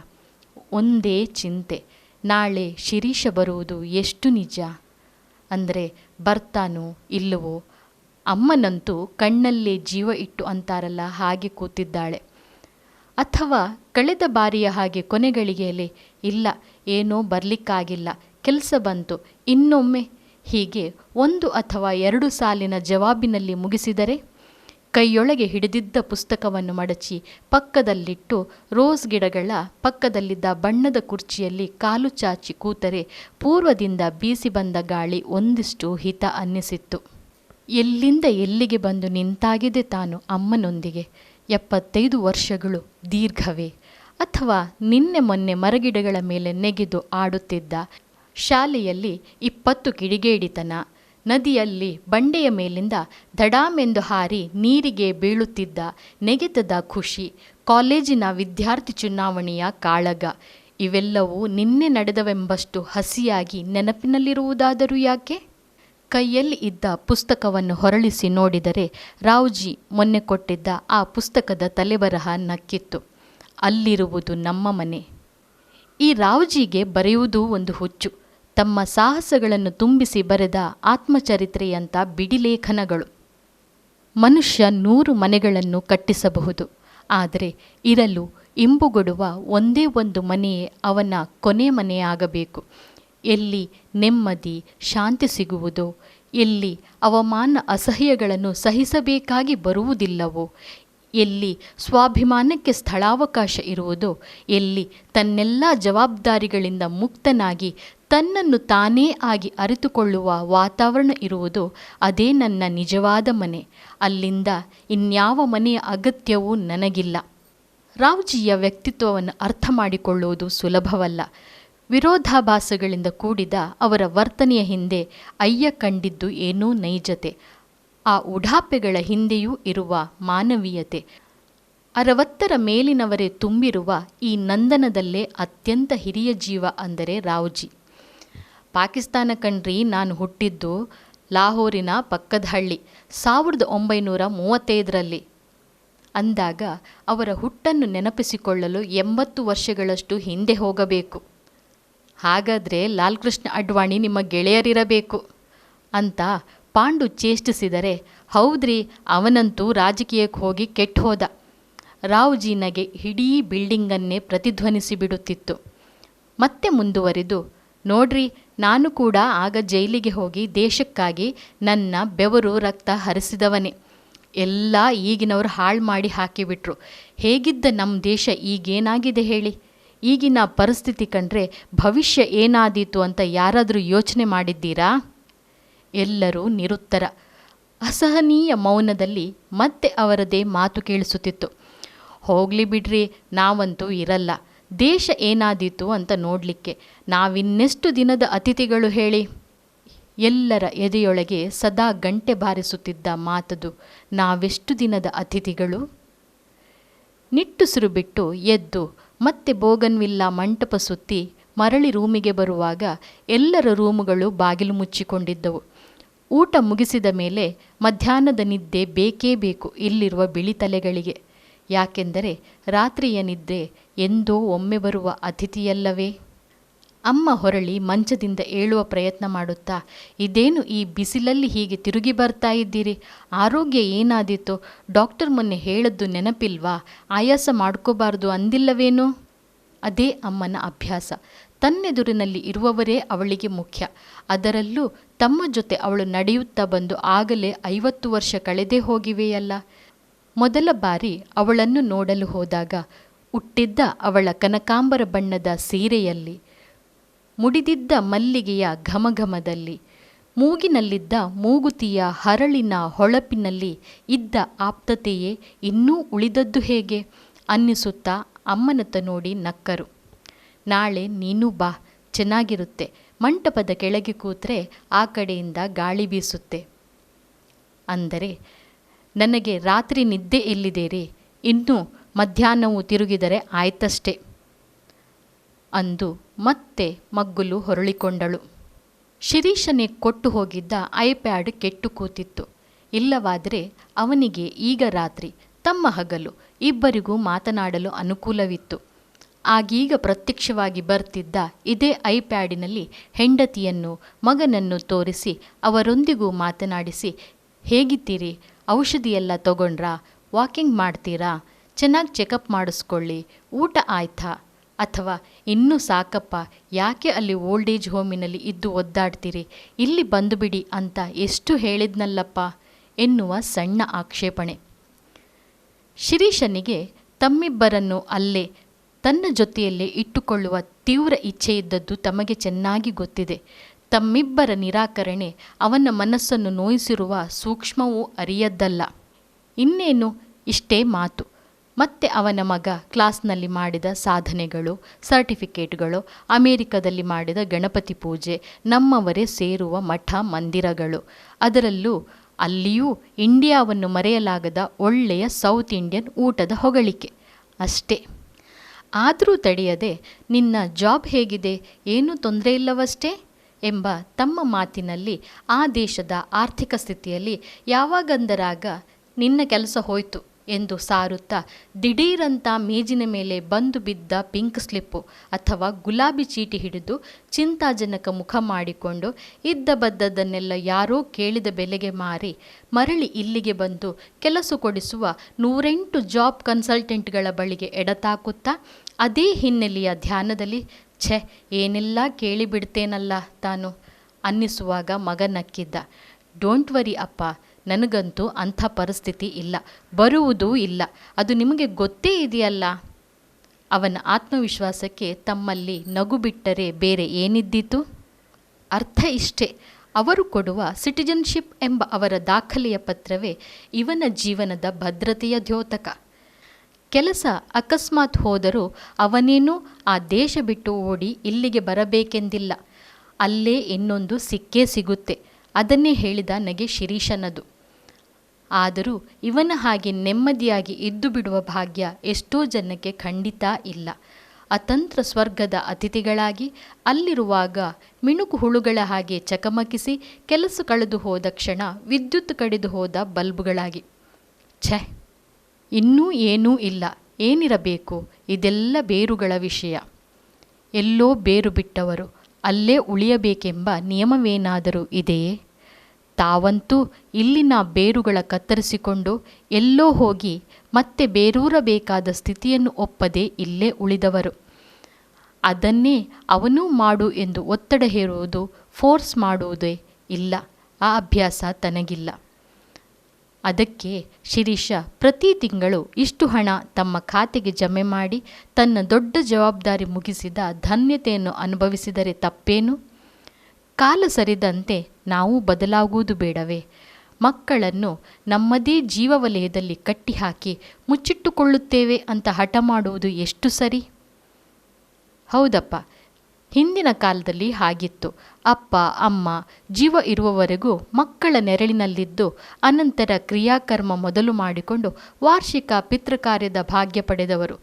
ಒಂದೇ ಚಿಂತೆ, ನಾಳೆ ಶಿರೀಷ ಬರುವುದು ಎಷ್ಟು ನಿಜ? ಅಂದರೆ ಬರ್ತಾನೋ ಇಲ್ಲವೋ? ಅಮ್ಮನಂತೂ ಕಣ್ಣಲ್ಲೇ ಜೀವ ಇಟ್ಟು ಅಂತಾರಲ್ಲ ಹಾಗೆ ಕೂತಿದ್ದಾಳೆ. ಅಥವಾ ಕಳೆದ ಬಾರಿಯ ಹಾಗೆ ಕೊನೆಗಳಿಗೆಯಲ್ಲಿ ಇಲ್ಲ ಏನೋ ಬರಲಿಕ್ಕಾಗಿಲ್ಲ, ಕೆಲಸ ಬಂತು, ಇನ್ನೊಮ್ಮೆ, ಹೀಗೆ 1 ಅಥವಾ 2 ಸಾಲಿನ ಜವಾಬಿನಲ್ಲಿ ಮುಗಿಸಿದರೆ? ಕೈಯೊಳಗೆ ಹಿಡಿದಿದ್ದ ಪುಸ್ತಕವನ್ನು ಮಡಚಿ ಪಕ್ಕದಲ್ಲಿಟ್ಟು ರೋಸ್ ಗಿಡಗಳ ಪಕ್ಕದಲ್ಲಿದ್ದ ಬಣ್ಣದ ಕುರ್ಚಿಯಲ್ಲಿ ಕಾಲು ಚಾಚಿ ಕೂತರೆ ಪೂರ್ವದಿಂದ ಬೀಸಿ ಬಂದ ಗಾಳಿ ಒಂದಿಷ್ಟು ಹಿತ ಅನ್ನಿಸಿತ್ತು. ಎಲ್ಲಿಂದ ಎಲ್ಲಿಗೆ ಬಂದು ನಿಂತಾಗಿದೆ ತಾನು ಅಮ್ಮನೊಂದಿಗೆ. 75 ವರ್ಷಗಳು ದೀರ್ಘವೇ? ಅಥವಾ ನಿನ್ನೆ ಮೊನ್ನೆ ಮರಗಿಡಗಳ ಮೇಲೆ ನೆಗೆದು ಆಡುತ್ತಿದ್ದ, ಶಾಲೆಯಲ್ಲಿ 20 ಕಿಡಿಗೇಡಿತನ, ನದಿಯಲ್ಲಿ ಬಂಡೆಯ ಮೇಲಿಂದ ಧಡಾಮೆಂದು ಹಾರಿ ನೀರಿಗೆ ಬೀಳುತ್ತಿದ್ದ ನೆಗೆತದ ಖುಷಿ, ಕಾಲೇಜಿನ ವಿದ್ಯಾರ್ಥಿ ಚುನಾವಣೆಯ ಕಾಳಗ, ಇವೆಲ್ಲವೂ ನಿನ್ನೆ ನಡೆದವೆಂಬಷ್ಟು ಹಸಿಯಾಗಿ ನೆನಪಿನಲ್ಲಿರುವುದಾದರೂ ಯಾಕೆ? ಕೈಯಲ್ಲಿ ಇದ್ದ ಪುಸ್ತಕವನ್ನು ಹೊರಳಿಸಿ ನೋಡಿದರೆ ರಾವ್ಜಿ ಮೊನ್ನೆ ಕೊಟ್ಟಿದ್ದ ಆ ಪುಸ್ತಕದ ತಲೆಬರಹ ನಕ್ಕಿತ್ತು. ಅಲ್ಲಿರುವುದು ನಮ್ಮ ಮನೆ. ಈ ರಾವ್ಜಿಗೆ ಬರೆಯುವುದೂ ಒಂದು ಹುಚ್ಚು. ತಮ್ಮ ಸಾಹಸಗಳನ್ನು ತುಂಬಿಸಿ ಬರೆದ ಆತ್ಮಚರಿತ್ರೆಯಂಥ ಬಿಡಿಲೇಖನಗಳು. ಮನುಷ್ಯ 100 ಮನೆಗಳನ್ನು ಕಟ್ಟಿಸಬಹುದು, ಆದರೆ ಇರಲು ಇಂಬುಗೊಡುವ ಒಂದೇ ಒಂದು ಮನೆಯೇ ಅವನ ಕೊನೆ ಮನೆಯಾಗಬೇಕು. ಎಲ್ಲಿ ನೆಮ್ಮದಿ ಶಾಂತಿ ಸಿಗುವುದೋ, ಎಲ್ಲಿ ಅವಮಾನ ಅಸಹ್ಯಗಳನ್ನು ಸಹಿಸಬೇಕಾಗಿ ಬರುವುದಿಲ್ಲವೋ, ಎಲ್ಲಿ ಸ್ವಾಭಿಮಾನಕ್ಕೆ ಸ್ಥಳಾವಕಾಶ ಇರುವುದೋ, ಎಲ್ಲಿ ತನ್ನೆಲ್ಲ ಜವಾಬ್ದಾರಿಗಳಿಂದ ಮುಕ್ತನಾಗಿ ತನ್ನನ್ನು ತಾನೇ ಆಗಿ ಅರಿತುಕೊಳ್ಳುವ ವಾತಾವರಣ ಇರುವುದೋ, ಅದೇ ನನ್ನ ನಿಜವಾದ ಮನೆ. ಅಲ್ಲಿಂದ ಇನ್ಯಾವ ಮನೆಯ ಅಗತ್ಯವೂ ನನಗಿಲ್ಲ. ರಾವ್ಜಿಯ ವ್ಯಕ್ತಿತ್ವವನ್ನು ಅರ್ಥ ಮಾಡಿಕೊಳ್ಳುವುದು ಸುಲಭವಲ್ಲ. ವಿರೋಧಾಭಾಸಗಳಿಂದ ಕೂಡಿದ ಅವರ ವರ್ತನೆಯ ಹಿಂದೆ ಅಯ್ಯ ಕಂಡಿದ್ದು ಏನೋ ನೈಜತೆ. ಆ ಉಡಾಪೆಗಳ ಹಿಂದೆಯೂ ಇರುವ ಮಾನವೀಯತೆ. 60ರ ಮೇಲಿನವರೇ ತುಂಬಿರುವ ಈ ನಂದನದಲ್ಲೇ ಅತ್ಯಂತ ಹಿರಿಯ ಜೀವ ಅಂದರೆ ರಾವ್ಜಿ. ಪಾಕಿಸ್ತಾನ ಕಣ್ರಿ, ನಾನು ಹುಟ್ಟಿದ್ದು ಲಾಹೋರಿನ ಪಕ್ಕದ ಹಳ್ಳಿ 1935ರಲ್ಲಿ ಅಂದಾಗ ಅವರ ಹುಟ್ಟನ್ನು ನೆನಪಿಸಿಕೊಳ್ಳಲು 80 ವರ್ಷಗಳಷ್ಟು ಹಿಂದೆ ಹೋಗಬೇಕು. ಹಾಗಾದರೆ ಲಾಲ್ ಕೃಷ್ಣ ಅಡ್ವಾಣಿ ನಿಮ್ಮ ಗೆಳೆಯರಿರಬೇಕು ಅಂತ ಪಾಂಡು ಚೇಷ್ಟಿಸಿದರೆ, ಹೌದ್ರಿ ಅವನಂತೂ ರಾಜಕೀಯಕ್ಕೆ ಹೋಗಿ ಕೆಟ್ಟು ಹೋದ. ರಾವ್ಜಿನಗೆ ಇಡೀ ಬಿಲ್ಡಿಂಗನ್ನೇ ಪ್ರತಿಧ್ವನಿಸಿಬಿಡುತ್ತಿತ್ತು. ಮತ್ತೆ ಮುಂದುವರಿದು, ನೋಡ್ರಿ ನಾನು ಕೂಡ ಆಗ ಜೈಲಿಗೆ ಹೋಗಿ ದೇಶಕ್ಕಾಗಿ ನನ್ನ ಬೆವರು ರಕ್ತ ಹರಿಸಿದವನೇ. ಎಲ್ಲ ಈಗಿನವರು ಹಾಳು ಮಾಡಿ ಹಾಕಿಬಿಟ್ರು. ಹೇಗಿದ್ದ ನಮ್ಮ ದೇಶ ಈಗೇನಾಗಿದೆ ಹೇಳಿ? ಈಗಿನ ಪರಿಸ್ಥಿತಿ ಕಂಡ್ರೆ ಭವಿಷ್ಯ ಏನಾದೀತು ಅಂತ ಯಾರಾದರೂ ಯೋಚನೆ ಮಾಡಿದ್ದೀರಾ? ಎಲ್ಲರೂ ನಿರುತ್ತರ. ಅಸಹನೀಯ ಮೌನದಲ್ಲಿ ಮತ್ತೆ ಅವರದೇ ಮಾತು ಕೇಳಿಸುತ್ತಿತ್ತು. ಹೋಗಲಿ ಬಿಡ್ರಿ, ನಾವಂತೂ ಇರಲ್ಲ. ದೇಶ ಏನಾದೀತು ಅಂತ ನೋಡಲಿಕ್ಕೆ ನಾವಿನ್ನೆಷ್ಟು ದಿನದ ಅತಿಥಿಗಳು ಹೇಳಿ? ಎಲ್ಲರ ಎದೆಯೊಳಗೆ ಸದಾ ಗಂಟೆ ಬಾರಿಸುತ್ತಿದ್ದ ಮಾತದು, ನಾವೆಷ್ಟು ದಿನದ ಅತಿಥಿಗಳು? ನಿಟ್ಟುಸಿರು ಬಿಟ್ಟು ಎದ್ದು ಮತ್ತೆ ಬೋಗನ್ವಿಲ್ಲಾ ಮಂಟಪ ಸುತ್ತಿ ಮರಳಿ ರೂಮಿಗೆ ಬರುವಾಗ ಎಲ್ಲರ ರೂಮುಗಳು ಬಾಗಿಲು ಮುಚ್ಚಿಕೊಂಡಿದ್ದವು. ಊಟ ಮುಗಿಸಿದ ಮೇಲೆ ಮಧ್ಯಾಹ್ನದ ನಿದ್ದೆ ಬೇಕೇ ಬೇಕು ಇಲ್ಲಿರುವ ಬಿಳಿ ತಲೆಗಳಿಗೆ. ಯಾಕೆಂದರೆ ರಾತ್ರಿಯ ನಿದ್ದೆ ಎಂದೋ ಒಮ್ಮೆ ಬರುವ ಅತಿಥಿಯಲ್ಲವೇ? ಅಮ್ಮ ಹೊರಳಿ ಮಂಚದಿಂದ ಏಳುವ ಪ್ರಯತ್ನ ಮಾಡುತ್ತಾ, ಇದೇನು ಈ ಬಿಸಿಲಲ್ಲಿ ಹೀಗೆ ತಿರುಗಿ ಬರ್ತಾ ಇದ್ದೀರಿ? ಆರೋಗ್ಯ ಏನಾದೀತು? ಡಾಕ್ಟರ್ ಮೊನ್ನೆ ಹೇಳದ್ದು ನೆನಪಿಲ್ವಾ? ಆಯಾಸ ಮಾಡ್ಕೋಬಾರ್ದು ಅಂದಿಲ್ಲವೇನೋ? ಅದೇ ಅಮ್ಮನ ಅಭ್ಯಾಸ. ತನ್ನೆದುರಿನಲ್ಲಿ ಇರುವವರೇ ಅವಳಿಗೆ ಮುಖ್ಯ. ಅದರಲ್ಲೂ ತಮ್ಮ ಜೊತೆ ಅವಳು ನಡೆಯುತ್ತಾ ಬಂದು ಆಗಲೇ 50 ವರ್ಷ ಕಳೆದೇ ಹೋಗಿವೆಯಲ್ಲ. ಮೊದಲ ಬಾರಿ ಅವಳನ್ನು ನೋಡಲು ಹೋದಾಗ ಉಟ್ಟಿದ್ದ ಅವಳ ಕನಕಾಂಬರ ಬಣ್ಣದ ಸೀರೆಯಲ್ಲಿ, ಮುಡಿದಿದ್ದ ಮಲ್ಲಿಗೆಯ ಘಮಘಮದಲ್ಲಿ, ಮೂಗಿನಲ್ಲಿದ್ದ ಮೂಗುತಿಯ ಹರಳಿನ ಹೊಳಪಿನಲ್ಲಿ ಇದ್ದ ಆಪ್ತತೆಯೇ ಇನ್ನೂ ಉಳಿದದ್ದು ಹೇಗೆ ಅನ್ನಿಸುತ್ತಾ ಅಮ್ಮನತ್ತ ನೋಡಿ ನಕ್ಕರು. ನಾಳೆ ನೀನು ಬಾ, ಚೆನ್ನಾಗಿರುತ್ತೆ. ಮಂಟಪದ ಕೆಳಗೆ ಕೂತ್ರೆ ಆ ಕಡೆಯಿಂದ ಗಾಳಿ ಬೀಸುತ್ತೆ. ಅಂದರೆ, ನನಗೆ ರಾತ್ರಿ ನಿದ್ದೆ ಎಲ್ಲಿದೆ ರೀ, ಇನ್ನು ಮಧ್ಯಾಹ್ನವೂ ತಿರುಗಿದರೆ ಆಯ್ತಷ್ಟೇ ಅಂದು ಮತ್ತೆ ಮಗ್ಗುಲು ಹೊರಳಿಕೊಂಡಳು. ಶಿರೀಷನೇ ಕೊಟ್ಟು ಹೋಗಿದ್ದ ಐಪ್ಯಾಡ್ ಕೆಟ್ಟು ಕೂತಿತ್ತು. ಇಲ್ಲವಾದರೆ ಅವನಿಗೆ ಈಗ ರಾತ್ರಿ, ತಮ್ಮ ಹಗಲು ಇಬ್ಬರಿಗೂ ಮಾತನಾಡಲು ಅನುಕೂಲವಿತ್ತು. ಆಗೀಗ ಪ್ರತ್ಯಕ್ಷವಾಗಿ ಬರ್ತಿದ್ದ ಇದೇ ಐಪ್ಯಾಡಿನಲ್ಲಿ ಹೆಂಡತಿಯನ್ನು ಮಗನನ್ನು ತೋರಿಸಿ ಅವರೊಂದಿಗೂ ಮಾತನಾಡಿಸಿ, ಹೇಗಿದ್ದೀರಿ, ಔಷಧಿಯೆಲ್ಲ ತಗೊಂಡ್ರಾ, ವಾಕಿಂಗ್ ಮಾಡ್ತೀರಾ, ಚೆನ್ನಾಗಿ ಚೆಕಪ್ ಮಾಡಿಸ್ಕೊಳ್ಳಿ, ಊಟ ಆಯ್ತಾ, ಅಥವಾ ಇನ್ನೂ ಸಾಕಪ್ಪ, ಯಾಕೆ ಅಲ್ಲಿ ಓಲ್ಡ್ ಏಜ್ ಹೋಮಿನಲ್ಲಿ ಇದ್ದು ಒದ್ದಾಡ್ತೀರಿ, ಇಲ್ಲಿ ಬಂದುಬಿಡಿ ಅಂತ ಎಷ್ಟು ಹೇಳಿದ್ನಲ್ಲಪ್ಪ ಎನ್ನುವ ಸಣ್ಣ ಆಕ್ಷೇಪಣೆ. ಶಿರೀಷನಿಗೆ ತಮ್ಮಿಬ್ಬರನ್ನು ಅಲ್ಲೇ ತನ್ನ ಜೊತೆಯಲ್ಲೇ ಇಟ್ಟುಕೊಳ್ಳುವ ತೀವ್ರ ಇಚ್ಛೆಯಿದ್ದದ್ದು ತಮಗೆ ಚೆನ್ನಾಗಿ ಗೊತ್ತಿದೆ. ತಮ್ಮಿಬ್ಬರ ನಿರಾಕರಣೆ ಅವನ ಮನಸ್ಸನ್ನು ನೋಯಿಸಿರುವ ಸೂಕ್ಷ್ಮವೂ ಅರಿಯದ್ದಲ್ಲ. ಇನ್ನೇನು ಇಷ್ಟೇ ಮಾತು. ಮತ್ತೆ ಅವನ ಮಗ ಕ್ಲಾಸ್ನಲ್ಲಿ ಮಾಡಿದ ಸಾಧನೆಗಳು, ಸರ್ಟಿಫಿಕೇಟ್ಗಳು, ಅಮೇರಿಕದಲ್ಲಿ ಮಾಡಿದ ಗಣಪತಿ ಪೂಜೆ, ನಮ್ಮವರೇ ಸೇರುವ ಮಠ ಮಂದಿರಗಳು, ಅದರಲ್ಲೂ ಅಲ್ಲಿಯೂ ಇಂಡಿಯಾವನ್ನು ಮರೆಯಲಾಗದ ಒಳ್ಳೆಯ ಸೌತ್ ಇಂಡಿಯನ್ ಊಟದ ಹೊಗಳಿಕೆ ಅಷ್ಟೇ. ಆದರೂ ತಡೆಯದೆ, ನಿನ್ನ ಜಾಬ್ ಹೇಗಿದೆ, ಏನೂ ತೊಂದರೆ ಇಲ್ಲವಷ್ಟೇ ಎಂಬ ತಮ್ಮ ಮಾತಿನಲ್ಲಿ ಆ ದೇಶದ ಆರ್ಥಿಕ ಸ್ಥಿತಿಯಲ್ಲಿ ಯಾವಾಗಂದರಾಗ ನಿನ್ನ ಕೆಲಸ ಹೋಯ್ತು ಎಂದು ಸಾರುತ್ತಾ ದಿಢೀರಂತ ಮೇಜಿನ ಮೇಲೆ ಬಂದು ಬಿದ್ದ ಪಿಂಕ್ ಸ್ಲಿಪ್ಪು ಅಥವಾ ಗುಲಾಬಿ ಚೀಟಿ ಹಿಡಿದು ಚಿಂತಾಜನಕ ಮುಖ ಮಾಡಿಕೊಂಡು ಇದ್ದ ಬದ್ದದನ್ನೆಲ್ಲ ಯಾರೋ ಕೇಳಿದ ಬೆಲೆಗೆ ಮಾರಿ ಮರಳಿ ಇಲ್ಲಿಗೆ ಬಂದು ಕೆಲಸ ಕೊಡಿಸುವ 108 ಜಾಬ್ ಕನ್ಸಲ್ಟೆಂಟ್ಗಳ ಬಳಿಗೆ ಎಡತಾಕುತ್ತಾ ಅದೇ ಹಿನ್ನೆಲೆಯ ಧ್ಯಾನದಲ್ಲಿ ಛೆ, ಏನೆಲ್ಲ ಕೇಳಿಬಿಡ್ತೇನಲ್ಲ ತಾನು ಅನ್ನಿಸುವಾಗ ಮಗ ನಕ್ಕಿದ್ದ. ಡೋಂಟ್ ವರಿ ಅಪ್ಪ, ನನಗಂತೂ ಅಂಥ ಪರಿಸ್ಥಿತಿ ಇಲ್ಲ, ಬರುವುದೂ ಇಲ್ಲ, ಅದು ನಿಮಗೆ ಗೊತ್ತೇ ಇದೆಯಲ್ಲ. ಅವನ ಆತ್ಮವಿಶ್ವಾಸಕ್ಕೆ ತಮ್ಮಲ್ಲಿ ನಗು ಬಿಟ್ಟರೆ ಬೇರೆ ಏನಿದ್ದೀತು? ಅರ್ಥ ಇಷ್ಟೇ, ಅವರು ಕೊಡುವ ಸಿಟಿಜನ್ಶಿಪ್ ಎಂಬ ಅವರ ದಾಖಲೆಯ ಪತ್ರವೇ ಇವನ ಜೀವನದ ಭದ್ರತೆಯ ದ್ಯೋತಕ. ಕೆಲಸ ಅಕಸ್ಮಾತ್ ಹೋದರೂ ಅವನೇನೂ ಆ ದೇಶ ಬಿಟ್ಟು ಓಡಿ ಇಲ್ಲಿಗೆ ಬರಬೇಕೆಂದಿಲ್ಲ. ಅಲ್ಲೇ ಇನ್ನೊಂದು ಸಿಕ್ಕೇ ಸಿಗುತ್ತೆ. ಅದನ್ನೇ ಹೇಳಿದ ನಗೆ ಶಿರೀಷನದು. ಆದರೂ ಇವನ ಹಾಗೆ ನೆಮ್ಮದಿಯಾಗಿ ಇದ್ದು ಬಿಡುವ ಭಾಗ್ಯ ಎಷ್ಟೋ ಜನಕ್ಕೆ ಖಂಡಿತ ಇಲ್ಲ. ಅತಂತ್ರ ಸ್ವರ್ಗದ ಅತಿಥಿಗಳಾಗಿ ಅಲ್ಲಿರುವಾಗ ಮಿಣುಕು ಹುಳುಗಳ ಹಾಗೆ ಚಕಮಕಿಸಿ ಕೆಲಸ ಕಳೆದು ಹೋದ ಕ್ಷಣ ವಿದ್ಯುತ್ ಕಡಿದು ಹೋದ ಬಲ್ಬುಗಳಾಗಿ. ಛೆ, ಇನ್ನೂ ಏನೂ ಇಲ್ಲ, ಏನಿರಬೇಕು, ಇದೆಲ್ಲ ಬೇರುಗಳ ವಿಷಯ. ಎಲ್ಲೋ ಬೇರು ಬಿಟ್ಟವರು ಅಲ್ಲೇ ಉಳಿಯಬೇಕೆಂಬ ನಿಯಮವೇನಾದರೂ ಇದೆಯೇ? ತಾವಂತೂ ಇಲ್ಲಿನ ಬೇರುಗಳ ಕತ್ತರಿಸಿಕೊಂಡು ಎಲ್ಲೋ ಹೋಗಿ ಮತ್ತೆ ಬೇರೂರಬೇಕಾದ ಸ್ಥಿತಿಯನ್ನು ಒಪ್ಪದೆ ಇಲ್ಲೇ ಉಳಿದವರು. ಅದನ್ನೇ ಅವನೂ ಮಾಡು ಎಂದು ಒತ್ತಡ ಹೇರುವುದು, ಫೋರ್ಸ್ ಮಾಡುವುದೇ ಇಲ್ಲ. ಆ ಅಭ್ಯಾಸ ತನಗಿಲ್ಲ. ಅದಕ್ಕೆ ಶಿರೀಷ ಪ್ರತಿ ತಿಂಗಳು ಇಷ್ಟು ಹಣ ತಮ್ಮ ಖಾತೆಗೆ ಜಮೆ ಮಾಡಿ ತನ್ನ ದೊಡ್ಡ ಜವಾಬ್ದಾರಿ ಮುಗಿಸಿದ ಧನ್ಯತೆಯನ್ನು ಅನುಭವಿಸಿದರೆ ತಪ್ಪೇನು? ಕಾಲ ಸರಿದಂತೆ ನಾವು ಬದಲಾಗುವುದು ಬೇಡವೇ? ಮಕ್ಕಳನ್ನು ನಮ್ಮದೇ ಜೀವವಲಯದಲ್ಲಿ ಕಟ್ಟಿಹಾಕಿ ಮುಚ್ಚಿಟ್ಟುಕೊಳ್ಳುತ್ತೇವೆ ಅಂತ ಹಠ ಮಾಡುವುದು ಎಷ್ಟು ಸರಿ? ಹೌದಪ್ಪ, ಹಿಂದಿನ ಕಾಲದಲ್ಲಿ ಹಾಗಿತ್ತು. ಅಪ್ಪ ಅಮ್ಮ ಜೀವ ಇರುವವರೆಗೂ ಮಕ್ಕಳ ನೆರಳಿನಲ್ಲಿದ್ದು ಅನಂತರ ಕ್ರಿಯಾಕರ್ಮ ಮೊದಲು ಮಾಡಿಕೊಂಡು ವಾರ್ಷಿಕ ಪಿತೃಕಾರ್ಯದ ಭಾಗ್ಯ ಪಡೆದವರು.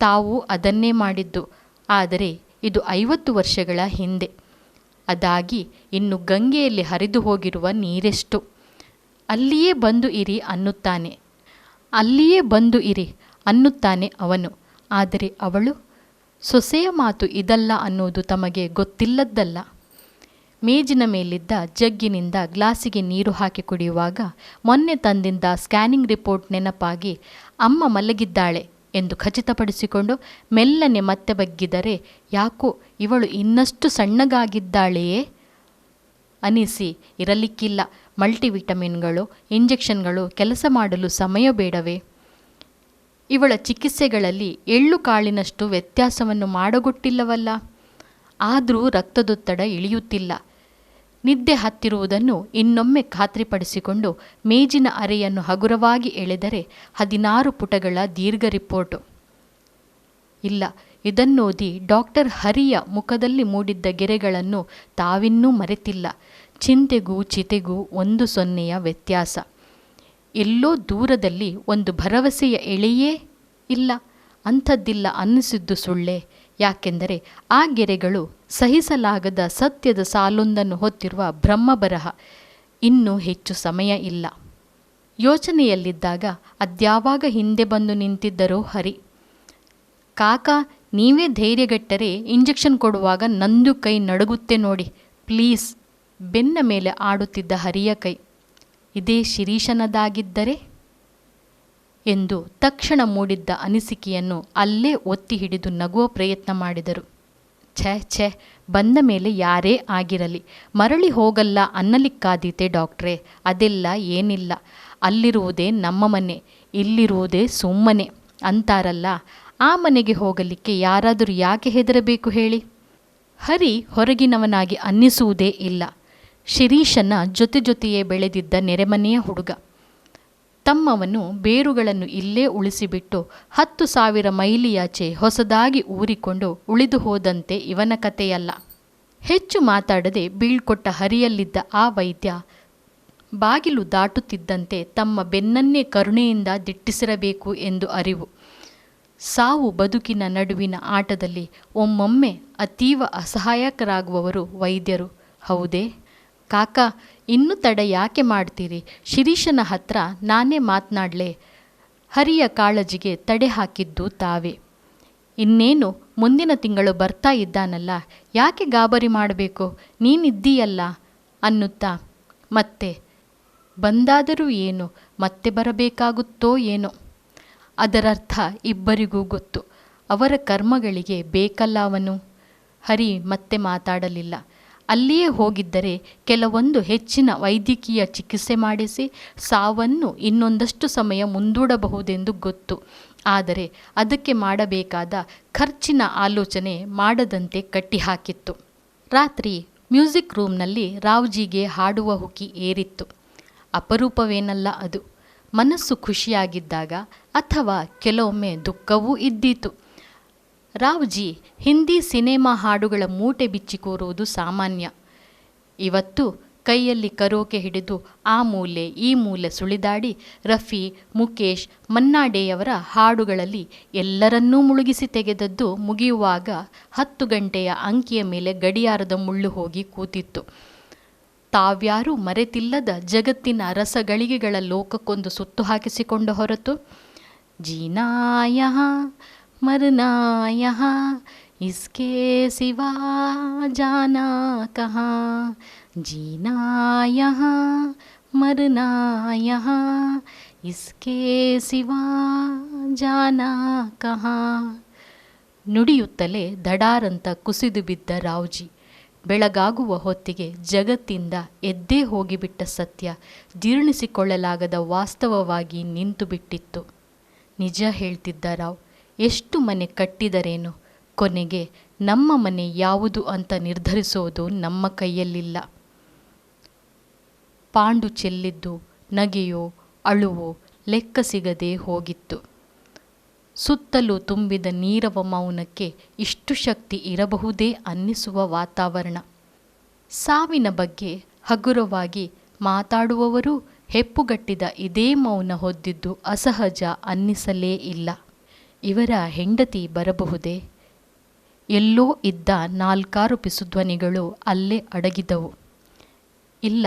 ತಾವು ಅದನ್ನೇ ಮಾಡಿದ್ದು. ಆದರೆ ಇದು 50 ವರ್ಷಗಳ ಹಿಂದೆ. ಅದಾಗಿ ಇನ್ನು ಗಂಗೆಯಲ್ಲಿ ಹರಿದು ಹೋಗಿರುವ ನೀರೆಷ್ಟು? ಅಲ್ಲಿಯೇ ಬಂದು ಇರಿ ಅನ್ನುತ್ತಾನೆ. ಅಲ್ಲಿಯೇ ಬಂದು ಇರಿ, ಅನ್ನುತ್ತಾನೆ ಅವನು. ಆದರೆ ಅವಳು, ಸೊಸೆಯ ಮಾತು ಇದಲ್ಲ ಅನ್ನೋದು ತಮಗೆ ಗೊತ್ತಿಲ್ಲದ್ದಲ್ಲ. ಮೇಜಿನ ಮೇಲಿದ್ದ ಜಗ್ಗಿನಿಂದ ಗ್ಲಾಸಿಗೆ ನೀರು ಹಾಕಿ ಕುಡಿಯುವಾಗ ಮೊನ್ನೆ ತಂದಿಂದ ಸ್ಕ್ಯಾನಿಂಗ್ ರಿಪೋರ್ಟ್ ನೆನಪಾಗಿ ಅಮ್ಮ ಮಲಗಿದ್ದಾಳೆ ಎಂದು ಖಚಿತಪಡಿಸಿಕೊಂಡು ಮೆಲ್ಲನೆ ಮತ್ತೆ ಬಗ್ಗಿದರೆ ಯಾಕೋ ಇವಳು ಇನ್ನಷ್ಟು ಸಣ್ಣಗಾಗಿದ್ದಾಳೆಯೇ ಅನಿಸಿ ಇರಲಿಕ್ಕಿಲ್ಲ. ಮಲ್ಟಿವಿಟಮಿನ್ಗಳು, ಇಂಜೆಕ್ಷನ್ಗಳು ಕೆಲಸ ಮಾಡಲು ಸಮಯ ಬೇಡವೇ? ಇವಳ ಚಿಕಿತ್ಸೆಗಳಲ್ಲಿ ಎಳ್ಳು ಕಾಳಿನಷ್ಟು ವ್ಯತ್ಯಾಸವನ್ನು ಮಾಡಗೊಟ್ಟಿಲ್ಲವಲ್ಲ. ಆದರೂ ರಕ್ತದೊತ್ತಡ ಇಳಿಯುತ್ತಿಲ್ಲ. ನಿದ್ದೆ ಹತ್ತಿರುವುದನ್ನು ಇನ್ನೊಮ್ಮೆ ಖಾತ್ರಿಪಡಿಸಿಕೊಂಡು ಮೇಜಿನ ಅರೆಯನ್ನು ಹಗುರವಾಗಿ ಎಳೆದರೆ 16 ಪುಟಗಳ ದೀರ್ಘ ರಿಪೋರ್ಟು. ಇಲ್ಲ, ಇದನ್ನೋದಿ ಡಾಕ್ಟರ್ ಹರಿಯ ಮುಖದಲ್ಲಿ ಮೂಡಿದ್ದ ಗೆರೆಗಳನ್ನು ತಾವಿನ್ನೂ ಮರೆತಿಲ್ಲ. ಚಿಂತೆಗೂ ಚಿತೆಗೂ 1-0 ವ್ಯತ್ಯಾಸ. ಎಲ್ಲೋ ದೂರದಲ್ಲಿ ಒಂದು ಭರವಸೆಯ ಎಳೆಯೇ ಇಲ್ಲ. ಅಂಥದ್ದಿಲ್ಲ ಅನ್ನಿಸಿದ್ದು ಸುಳ್ಳೆ. ಯಾಕೆಂದರೆ ಆ ಗೆರೆಗಳು ಸಹಿಸಲಾಗದ ಸತ್ಯದ ಸಾಲೊಂದನ್ನು ಹೊತ್ತಿರುವ ಬ್ರಹ್ಮಬರಹ. ಇನ್ನೂ ಹೆಚ್ಚು ಸಮಯ ಇಲ್ಲ. ಯೋಚನೆಯಲ್ಲಿದ್ದಾಗ ಅದ್ಯಾವಾಗ ಹಿಂದೆ ಬಂದು ನಿಂತಿದ್ದರೋ ಹರಿ. ಕಾಕಾ, ನೀವೇ ಧೈರ್ಯಗೆಟ್ಟರೆ ಇಂಜೆಕ್ಷನ್ ಕೊಡುವಾಗ ನಂದು ಕೈ ನಡುಗುತ್ತೆ ನೋಡಿ ಪ್ಲೀಸ್. ಬೆನ್ನ ಮೇಲೆ ಆಡುತ್ತಿದ್ದ ಹರಿಯ ಕೈ ಇದೇ ಶಿರೀಷನದಾಗಿದ್ದರೆ ಎಂದು ತಕ್ಷಣ ಮೂಡಿದ್ದ ಅನಿಸಿಕೆಯನ್ನು ಅಲ್ಲೇ ಒತ್ತಿ ಹಿಡಿದು ನಗುವ ಪ್ರಯತ್ನ ಮಾಡಿದರು. ಛೇ, ಬಂದ ಮೇಲೆ ಯಾರೇ ಆಗಿರಲಿ ಮರಳಿ ಹೋಗಲ್ಲ ಅನ್ನಲಿಕ್ಕಾದೀತೆ ಡಾಕ್ಟ್ರೇ. ಅದೆಲ್ಲ ಏನಿಲ್ಲ. ಅಲ್ಲಿರುವುದೇ ನಮ್ಮ ಮನೆ, ಇಲ್ಲಿರುವುದೇ ಸುಮ್ಮನೆ ಅಂತಾರಲ್ಲ. ಆ ಮನೆಗೆ ಹೋಗಲಿಕ್ಕೆ ಯಾರಾದರೂ ಯಾಕೆ ಹೆದರಬೇಕು ಹೇಳಿ? ಹರಿ ಹೊರಗಿನವನಾಗಿ ಅನ್ನಿಸುವುದೇ ಇಲ್ಲ. ಶಿರೀಷನ ಜೊತೆಯೇ ಬೆಳೆದಿದ್ದ ನೆರೆಮನೆಯ ಹುಡುಗ. ತಮ್ಮವನು ಬೇರುಗಳನ್ನು ಇಲ್ಲೇ ಉಳಿಸಿಬಿಟ್ಟು 10,000 ಮೈಲಿಯಾಚೆ ಹೊಸದಾಗಿ ಊರಿಕೊಂಡು ಉಳಿದು ಹೋದಂತೆ ಇವನ ಕತೆಯಲ್ಲ. ಹೆಚ್ಚು ಮಾತಾಡದೆ ಬೀಳ್ಕೊಟ್ಟ ಹರಿಯಲ್ಲಿದ್ದ ಆ ವೈದ್ಯ ಬಾಗಿಲು ದಾಟುತ್ತಿದ್ದಂತೆ ತಮ್ಮ ಬೆನ್ನನ್ನೇ ಕರುಣೆಯಿಂದ ದಿಟ್ಟಿಸಿರಬೇಕು ಎಂದು ಅರಿವು. ಸಾವು ಬದುಕಿನ ನಡುವಿನ ಆಟದಲ್ಲಿ ಒಮ್ಮೊಮ್ಮೆ ಅತೀವ ಅಸಹಾಯಕರಾಗುವವರು ವೈದ್ಯರು. ಹೌದೇ? ಕಾಕಾ, ಇನ್ನೂ ತಡ ಯಾಕೆ ಮಾಡ್ತೀರಿ? ಶಿರೀಷನ ಹತ್ರ ನಾನೇ ಮಾತನಾಡಲೇ? ಹರಿಯ ಕಾಳಜಿಗೆ ತಡೆ ಹಾಕಿದ್ದು ತಾವೇ. ಇನ್ನೇನು ಮುಂದಿನ ತಿಂಗಳು ಬರ್ತಾ ಇದ್ದಾನಲ್ಲ, ಯಾಕೆ ಗಾಬರಿ ಮಾಡಬೇಕು? ನೀನಿದ್ದೀಯಲ್ಲ ಅನ್ನುತ್ತಾ ಮತ್ತೆ ಬಂದಾದರೂ ಏನು, ಮತ್ತೆ ಬರಬೇಕಾಗುತ್ತೋ ಏನೋ. ಅದರರ್ಥ ಇಬ್ಬರಿಗೂ ಗೊತ್ತು. ಅವರ ಕರ್ಮಗಳಿಗೆ ಬೇಕಲ್ಲ ಅವನು. ಹರಿ ಮತ್ತೆ ಮಾತಾಡಲಿಲ್ಲ. ಅಲ್ಲಿಯೇ ಹೋಗಿದ್ದರೆ ಕೆಲವೊಂದು ಹೆಚ್ಚಿನ ವೈದ್ಯಕೀಯ ಚಿಕಿತ್ಸೆ ಮಾಡಿಸಿ ಸಾವನ್ನು ಇನ್ನೊಂದಷ್ಟು ಸಮಯ ಮುಂದೂಡಬಹುದೆಂದು ಗೊತ್ತು. ಆದರೆ ಅದಕ್ಕೆ ಮಾಡಬೇಕಾದ ಖರ್ಚಿನ ಆಲೋಚನೆ ಮಾಡದಂತೆ ಕಟ್ಟಿಹಾಕಿತ್ತು. ರಾತ್ರಿ ಮ್ಯೂಸಿಕ್ ರೂಮ್ನಲ್ಲಿ ರಾವ್ಜಿಗೆ ಹಾಡುವ ಹುಕ್ಕಿ ಏರಿತ್ತು. ಅಪರೂಪವೇನಲ್ಲ ಅದು. ಮನಸ್ಸು ಖುಷಿಯಾಗಿದ್ದಾಗ ಅಥವಾ ಕೆಲವೊಮ್ಮೆ ದುಃಖವೂ ಇದ್ದೀತು. ರಾವ್ಜಿ ಹಿಂದಿ ಸಿನೆಮಾ ಹಾಡುಗಳ ಮೂಟೆ ಬಿಚ್ಚಿ ಕೂರುವುದು ಸಾಮಾನ್ಯ. ಇವತ್ತು ಕೈಯಲ್ಲಿ ಕರೋಕೆ ಹಿಡಿದು ಆ ಮೂಲೆ ಈ ಮೂಲೆ ಸುಳಿದಾಡಿ ರಫಿ, ಮುಕೇಶ್, ಮನ್ನಾಡೆಯವರ ಹಾಡುಗಳಲ್ಲಿ ಎಲ್ಲರನ್ನೂ ಮುಳುಗಿಸಿ ತೆಗೆದದ್ದು ಮುಗಿಯುವಾಗ 10 ಗಂಟೆಯ ಅಂಕಿಯ ಮೇಲೆ ಗಡಿಯಾರದ ಮುಳ್ಳು ಹೋಗಿ ಕೂತಿತ್ತು. ತಾವ್ಯಾರೂ ಮರೆತಿಲ್ಲದ ಜಗತ್ತಿನ ರಸಗಳಿಗೆಗಳ ಲೋಕಕ್ಕೊಂದು ಸುತ್ತು ಹಾಕಿಸಿಕೊಂಡ ಹೊರತು ಜೀನಾ ಯಹಾ ಮರ್ನಾ ಯಹಾ ಇಸ್ಕೆ ಸಿವಾ ಜಾನಾ ಕಹಾ, ಜೀನಾ ಯಹಾ ಮರ್ನಾ ಯಹಾ ಇಸ್ಕೆ ಸಿವಾ ಜಾನಾ ಕಹಾ ನುಡಿಯುತ್ತಲೇ ಧಡಾರಂತ ಕುಸಿದು ಬಿದ್ದ ರಾವ್ಜಿ. ಬೆಳಗಾಗುವ ಹೊತ್ತಿಗೆ ಜಗತ್ತಿಂದ ಎದ್ದೇ ಹೋಗಿಬಿಟ್ಟ ಸತ್ಯ ಜೀರ್ಣಿಸಿಕೊಳ್ಳಲಾಗದ ವಾಸ್ತವವಾಗಿ ನಿಂತು ಬಿಟ್ಟಿತ್ತು. ನಿಜ ಹೇಳ್ತಿದ್ದ ರಾವ್, ಎಷ್ಟು ಮನೆ ಕಟ್ಟಿದರೇನು, ಕೊನೆಗೆ ನಮ್ಮ ಮನೆ ಯಾವುದು ಅಂತ ನಿರ್ಧರಿಸೋದು ನಮ್ಮ ಕೈಯಲ್ಲಿಲ್ಲ. ಪಾಂಡು ಚೆಲ್ಲಿದ್ದು ನಗೆಯೋ ಅಳುವೋ ಲೆಕ್ಕ ಸಿಗದೆ ಹೋಗಿತ್ತು. ಸುತ್ತಲೂ ತುಂಬಿದ ನೀರವ ಮೌನಕ್ಕೆ ಇಷ್ಟು ಶಕ್ತಿ ಇರಬಹುದೇ ಅನ್ನಿಸುವ ವಾತಾವರಣ. ಸಾವಿನ ಬಗ್ಗೆ ಹಗುರವಾಗಿ ಮಾತಾಡುವವರೂ ಹೆಪ್ಪುಗಟ್ಟಿದ ಇದೇ ಮೌನ ಹೊದ್ದಿದ್ದು ಅಸಹಜ ಅನ್ನಿಸಲೇ ಇಲ್ಲ. ಇವರ ಹೆಂಡತಿ ಬರಬಹುದೇ? ಎಲ್ಲೋ ಇದ್ದ 4 ಪಿಸುಧ್ವನಿಗಳು ಅಲ್ಲೇ ಅಡಗಿದವು. ಇಲ್ಲ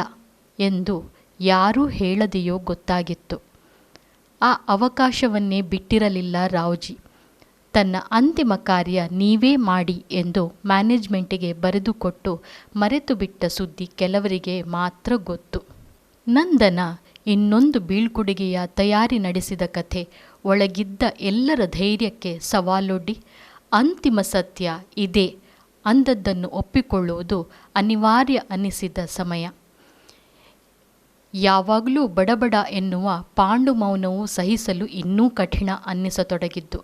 ಎಂದು ಯಾರೂ ಹೇಳದೆಯೋ ಗೊತ್ತಾಗಿತ್ತು. ಆ ಅವಕಾಶವನ್ನೇ ಬಿಟ್ಟಿರಲಿಲ್ಲ ರಾವ್ಜಿ. ತನ್ನ ಅಂತಿಮ ಕಾರ್ಯ ನೀವೇ ಮಾಡಿ ಎಂದು ಮ್ಯಾನೇಜ್ಮೆಂಟಿಗೆ ಬರೆದುಕೊಟ್ಟು ಮರೆತು ಬಿಟ್ಟ ಸುದ್ದಿ ಕೆಲವರಿಗೆ ಮಾತ್ರ ಗೊತ್ತು. ನಂದನ ಇನ್ನೊಂದು ಬೀಳ್ಕೊಡುಗೆಯ ತಯಾರಿ ನಡೆಸಿದ ಕಥೆ ಒಳಗಿದ್ದ ಎಲ್ಲರ ಧೈರ್ಯಕ್ಕೆ ಸವಾಲೊಡ್ಡಿ ಅಂತಿಮ ಸತ್ಯ ಇದೇ ಅಂದದ್ದನ್ನು ಒಪ್ಪಿಕೊಳ್ಳುವುದು ಅನಿವಾರ್ಯ ಅನ್ನಿಸಿದ ಸಮಯ. ಯಾವಾಗಲೂ ಬಡಬಡ ಎನ್ನುವ ಪಾಂಡು ಮೌನವು ಸಹಿಸಲು ಇನ್ನೂ ಕಠಿಣ ಅನ್ನಿಸತೊಡಗಿದ್ದು.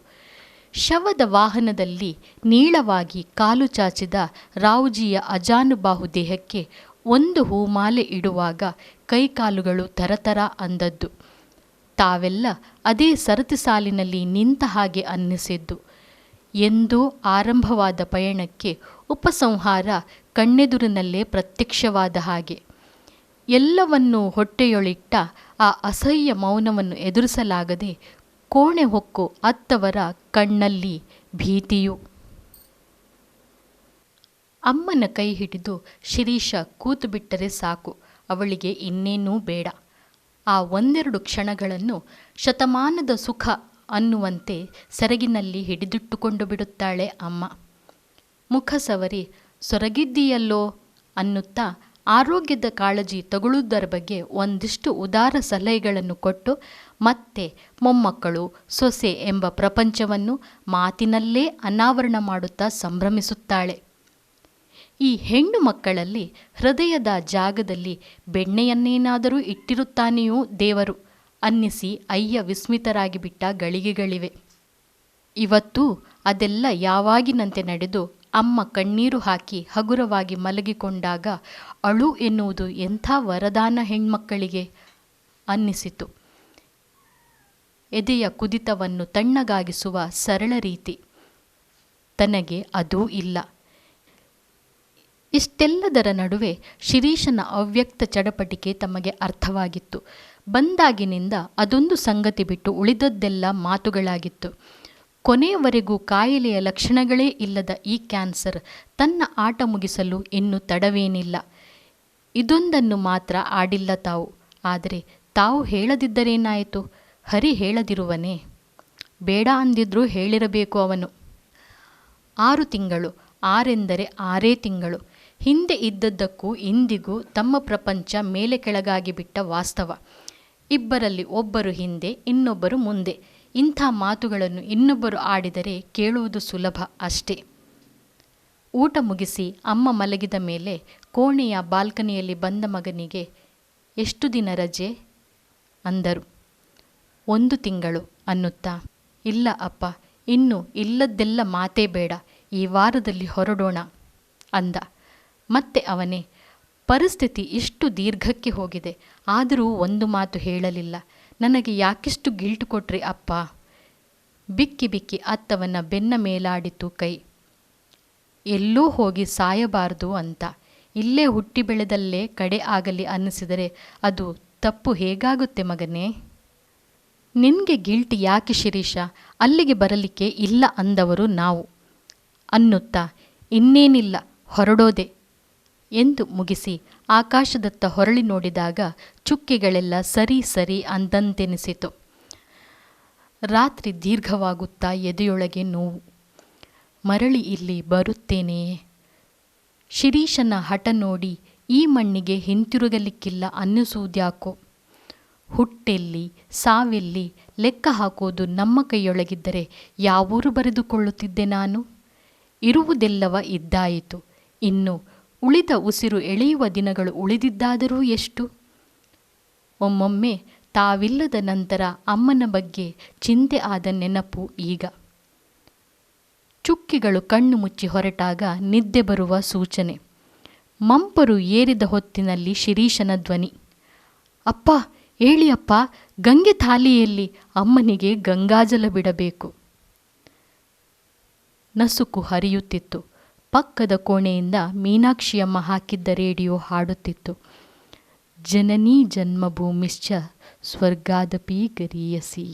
ಶವದ ವಾಹನದಲ್ಲಿ ನೀಳವಾಗಿ ಕಾಲು ಚಾಚಿದ ರಾವ್ಜಿಯ ಅಜಾನುಬಾಹು ದೇಹಕ್ಕೆ ಒಂದು ಹೂಮಾಲೆ ಇಡುವಾಗ ಕೈಕಾಲುಗಳು ತರತರ ಅಂದದ್ದು. ತಾವೆಲ್ಲ ಅದೇ ಸರತಿ ಸಾಲಿನಲ್ಲಿ ನಿಂತ ಹಾಗೆ ಅನ್ನಿಸಿದ್ದು. ಎಂದೋ ಆರಂಭವಾದ ಪಯಣಕ್ಕೆ ಉಪಸಂಹಾರ ಕಣ್ಣೆದುರಿನಲ್ಲೇ ಪ್ರತ್ಯಕ್ಷವಾದ ಹಾಗೆ. ಎಲ್ಲವನ್ನೂ ಹೊಟ್ಟೆಯೊಳಿಟ್ಟ ಆ ಅಸಹ್ಯ ಮೌನವನ್ನು ಎದುರಿಸಲಾಗದೆ ಕೋಣೆ ಹೊಕ್ಕು ಅತ್ತವರ ಕಣ್ಣಲ್ಲಿ ಭೀತಿಯು. ಅಮ್ಮನ ಕೈ ಹಿಡಿದು ಶಿರೀಷ ಕೂತು ಬಿಟ್ಟರೆ ಸಾಕು, ಅವಳಿಗೆ ಇನ್ನೇನೂ ಬೇಡ. ಆ ಒಂದೆರಡು ಕ್ಷಣಗಳನ್ನು ಶತಮಾನದ ಸುಖ ಅನ್ನುವಂತೆ ಸೆರಗಿನಲ್ಲಿ ಹಿಡಿದಿಟ್ಟುಕೊಂಡು ಬಿಡುತ್ತಾಳೆ ಅಮ್ಮ. ಮುಖ ಸವರಿ ಸೊರಗಿದ್ದೀಯಲ್ಲೋ ಅನ್ನುತ್ತಾ ಆರೋಗ್ಯದ ಕಾಳಜಿ ತಗೊಳ್ಳುವುದರ ಬಗ್ಗೆ ಒಂದಿಷ್ಟು ಉದಾರ ಸಲಹೆಗಳನ್ನು ಕೊಟ್ಟು ಮತ್ತೆ ಮೊಮ್ಮಕ್ಕಳು ಸೊಸೆ ಎಂಬ ಪ್ರಪಂಚವನ್ನು ಮಾತಿನಲ್ಲೇ ಅನಾವರಣ ಮಾಡುತ್ತಾ ಸಂಭ್ರಮಿಸುತ್ತಾಳೆ. ಈ ಹೆಣ್ಣು ಮಕ್ಕಳಲ್ಲಿ ಹೃದಯದ ಜಾಗದಲ್ಲಿ ಬೆಣ್ಣೆಯನ್ನೇನಾದರೂ ಇಟ್ಟಿರುತ್ತಾನೆಯೋ ದೇವರು ಅನ್ನಿಸಿ ಅಯ್ಯ ವಿಸ್ಮಿತರಾಗಿ ಬಿಟ್ಟ ಗಳಿಗೆಗಳಿವೆ. ಇವತ್ತೂ ಅದೆಲ್ಲ ಯಾವಾಗಿನಂತೆ ನಡೆದು ಅಮ್ಮ ಕಣ್ಣೀರು ಹಾಕಿ ಹಗುರವಾಗಿ ಮಲಗಿಕೊಂಡಾಗ ಅಳು ಎನ್ನುವುದು ಎಂಥ ವರದಾನ ಹೆಣ್ಮಕ್ಕಳಿಗೆ ಅನ್ನಿಸಿತು. ಎದೆಯ ಕುದಿತವನ್ನು ತಣ್ಣಗಾಗಿಸುವ ಸರಳ ರೀತಿ ತನಗೆ ಅದೂ ಇಲ್ಲ. ಇಷ್ಟೆಲ್ಲದರ ನಡುವೆ ಶಿರೀಷನ ಅವ್ಯಕ್ತ ಚಡಪಟಿಕೆ ತಮಗೆ ಅರ್ಥವಾಗಿತ್ತು. ಬಂದಾಗಿನಿಂದ ಅದೊಂದು ಸಂಗತಿ ಬಿಟ್ಟು ಉಳಿದದ್ದೆಲ್ಲ ಮಾತುಗಳಾಗಿತ್ತು. ಕೊನೆಯವರೆಗೂ ಕಾಯಿಲೆಯ ಲಕ್ಷಣಗಳೇ ಇಲ್ಲದ ಈ ಕ್ಯಾನ್ಸರ್ ತನ್ನ ಆಟ ಮುಗಿಸಲು ಇನ್ನೂ ತಡವೇನಿಲ್ಲ. ಇದೊಂದನ್ನು ಮಾತ್ರ ಆಡಿಲ್ಲ ತಾವು. ಆದರೆ ತಾವು ಹೇಳದಿದ್ದರೇನಾಯಿತು? ಹರಿ ಹೇಳದಿರುವನೇ? ಬೇಡ ಅಂದಿದ್ರೂ ಹೇಳಿರಬೇಕು ಅವನು. 6 ತಿಂಗಳು, 6 6 ತಿಂಗಳು ಹಿಂದೆ ಇದ್ದದ್ದಕ್ಕೂ ಇಂದಿಗೂ ತಮ್ಮ ಪ್ರಪಂಚ ಮೇಲೆ ಕೆಳಗಾಗಿ ಬಿಟ್ಟ ವಾಸ್ತವ. ಇಬ್ಬರಲ್ಲಿ ಒಬ್ಬರು ಹಿಂದೆ, ಇನ್ನೊಬ್ಬರು ಮುಂದೆ. ಇಂಥ ಮಾತುಗಳನ್ನು ಇನ್ನೊಬ್ಬರು ಆಡಿದರೆ ಕೇಳುವುದು ಸುಲಭ ಅಷ್ಟೇ. ಊಟ ಮುಗಿಸಿ ಅಮ್ಮ ಮಲಗಿದ ಮೇಲೆ ಕೋಣೆಯ ಬಾಲ್ಕನಿಯಲ್ಲಿ ಬಂದ ಮಗನಿಗೆ, ಎಷ್ಟು ದಿನ ರಜೆ ಅಂದರು. 1 ತಿಂಗಳು ಅನ್ನುತ್ತಾ. ಇಲ್ಲ ಅಪ್ಪ, ಇನ್ನು ಇಲ್ಲದ್ದೆಲ್ಲ ಮಾತೇ ಬೇಡ, ಈ ವಾರದಲ್ಲಿ ಹೊರಡೋಣ ಅಂದ. ಮತ್ತೆ ಅವನೇ, ಪರಿಸ್ಥಿತಿ ಇಷ್ಟು ದೀರ್ಘಕ್ಕೆ ಹೋಗಿದೆ, ಆದರೂ ಒಂದು ಮಾತು ಹೇಳಲಿಲ್ಲ. ನನಗೆ ಯಾಕಿಷ್ಟು ಗಿಲ್ಟ್ ಕೊಟ್ರಿ ಅಪ್ಪ? ಬಿಕ್ಕಿ ಬಿಕ್ಕಿ ಅತ್ತವನ ಬೆನ್ನ ಮೇಲಾಡಿತು ಕೈ. ಎಲ್ಲೂ ಹೋಗಿ ಸಾಯಬಾರದು ಅಂತ. ಇಲ್ಲೇ ಹುಟ್ಟಿ ಬೆಳೆದಲ್ಲೇ ಕಡೆ ಆಗಲಿ ಅನ್ನಿಸಿದರೆ ಅದು ತಪ್ಪು ಹೇಗಾಗುತ್ತೆ ಮಗನೇ? ನಿನಗೆ ಗಿಲ್ಟ್ ಯಾಕೆ ಶಿರೀಷ? ಅಲ್ಲಿಗೆ ಬರಲಿಕ್ಕೆ ಇಲ್ಲ ಅಂದವರು ನಾವು ಅನ್ನುತ್ತಾ, ಇನ್ನೇನಿಲ್ಲ ಹೊರಡೋದೆ ಎಂದು ಮುಗಿಸಿ ಆಕಾಶದತ್ತ ಹೊರಳಿ ನೋಡಿದಾಗ ಚುಕ್ಕೆಗಳೆಲ್ಲ ಸರಿ ಸರಿ ಅಂದಂತೆನಿಸಿತು. ರಾತ್ರಿ ದೀರ್ಘವಾಗುತ್ತಾ ಎದೆಯೊಳಗೆ ನೋವು. ಮರಳಿ ಇಲ್ಲಿ ಬರುತ್ತೇನೆಯೇ? ಶಿರೀಷನ ಹಠ ನೋಡಿ ಈ ಮಣ್ಣಿಗೆ ಹಿಂತಿರುಗಲಿಕ್ಕಿಲ್ಲ ಅನ್ನಿಸುವುದ್ಯಾಕೋ. ಹುಟ್ಟೆಲ್ಲಿ ಸಾವೆಲ್ಲಿ ಲೆಕ್ಕ ಹಾಕೋದು ನಮ್ಮ ಕೈಯೊಳಗಿದ್ದರೆ ಯಾವೂರು ಬರೆದುಕೊಳ್ಳುತ್ತಿದ್ದೆ ನಾನು? ಇರುವುದೆಲ್ಲವ ಇದ್ದಾಯಿತು. ಇನ್ನು ಉಳಿದ ಉಸಿರು ಎಳೆಯುವ ದಿನಗಳು ಉಳಿದಿದ್ದಾದರೂ ಎಷ್ಟು? ಒಮ್ಮೊಮ್ಮೆ ತಾವಿಲ್ಲದ ನಂತರ ಅಮ್ಮನ ಬಗ್ಗೆ ಚಿಂತೆ ಆದ ನೆನಪು ಈಗ. ಚುಕ್ಕಿಗಳು ಕಣ್ಣು ಮುಚ್ಚಿ ಹೊರಟಾಗ ನಿದ್ದೆ ಬರುವ ಸೂಚನೆ. ಮಂಪರು ಏರಿದ ಹೊತ್ತಿನಲ್ಲಿ ಶಿರೀಷನ ಧ್ವನಿ, ಅಪ್ಪ ಹೇಳಿ ಅಪ್ಪ, ಗಂಗೆ ಥಾಲಿಯಲ್ಲಿ ಅಮ್ಮನಿಗೆ ಗಂಗಾಜಲ ಬಿಡಬೇಕು. ನಸುಕು ಹರಿಯುತ್ತಿತ್ತು. ಪಕ್ಕದ ಕೋಣೆಯಿಂದ ಮೀನಾಕ್ಷಿಯಮ್ಮ ಹಾಕಿದ್ದ ರೇಡಿಯೋ ಹಾಡುತ್ತಿತ್ತು. ಜನನೀ ಜನ್ಮಭೂಮಿಶ್ಚ ಸ್ವರ್ಗಾದಪಿ ಗರೀಯಸಿ.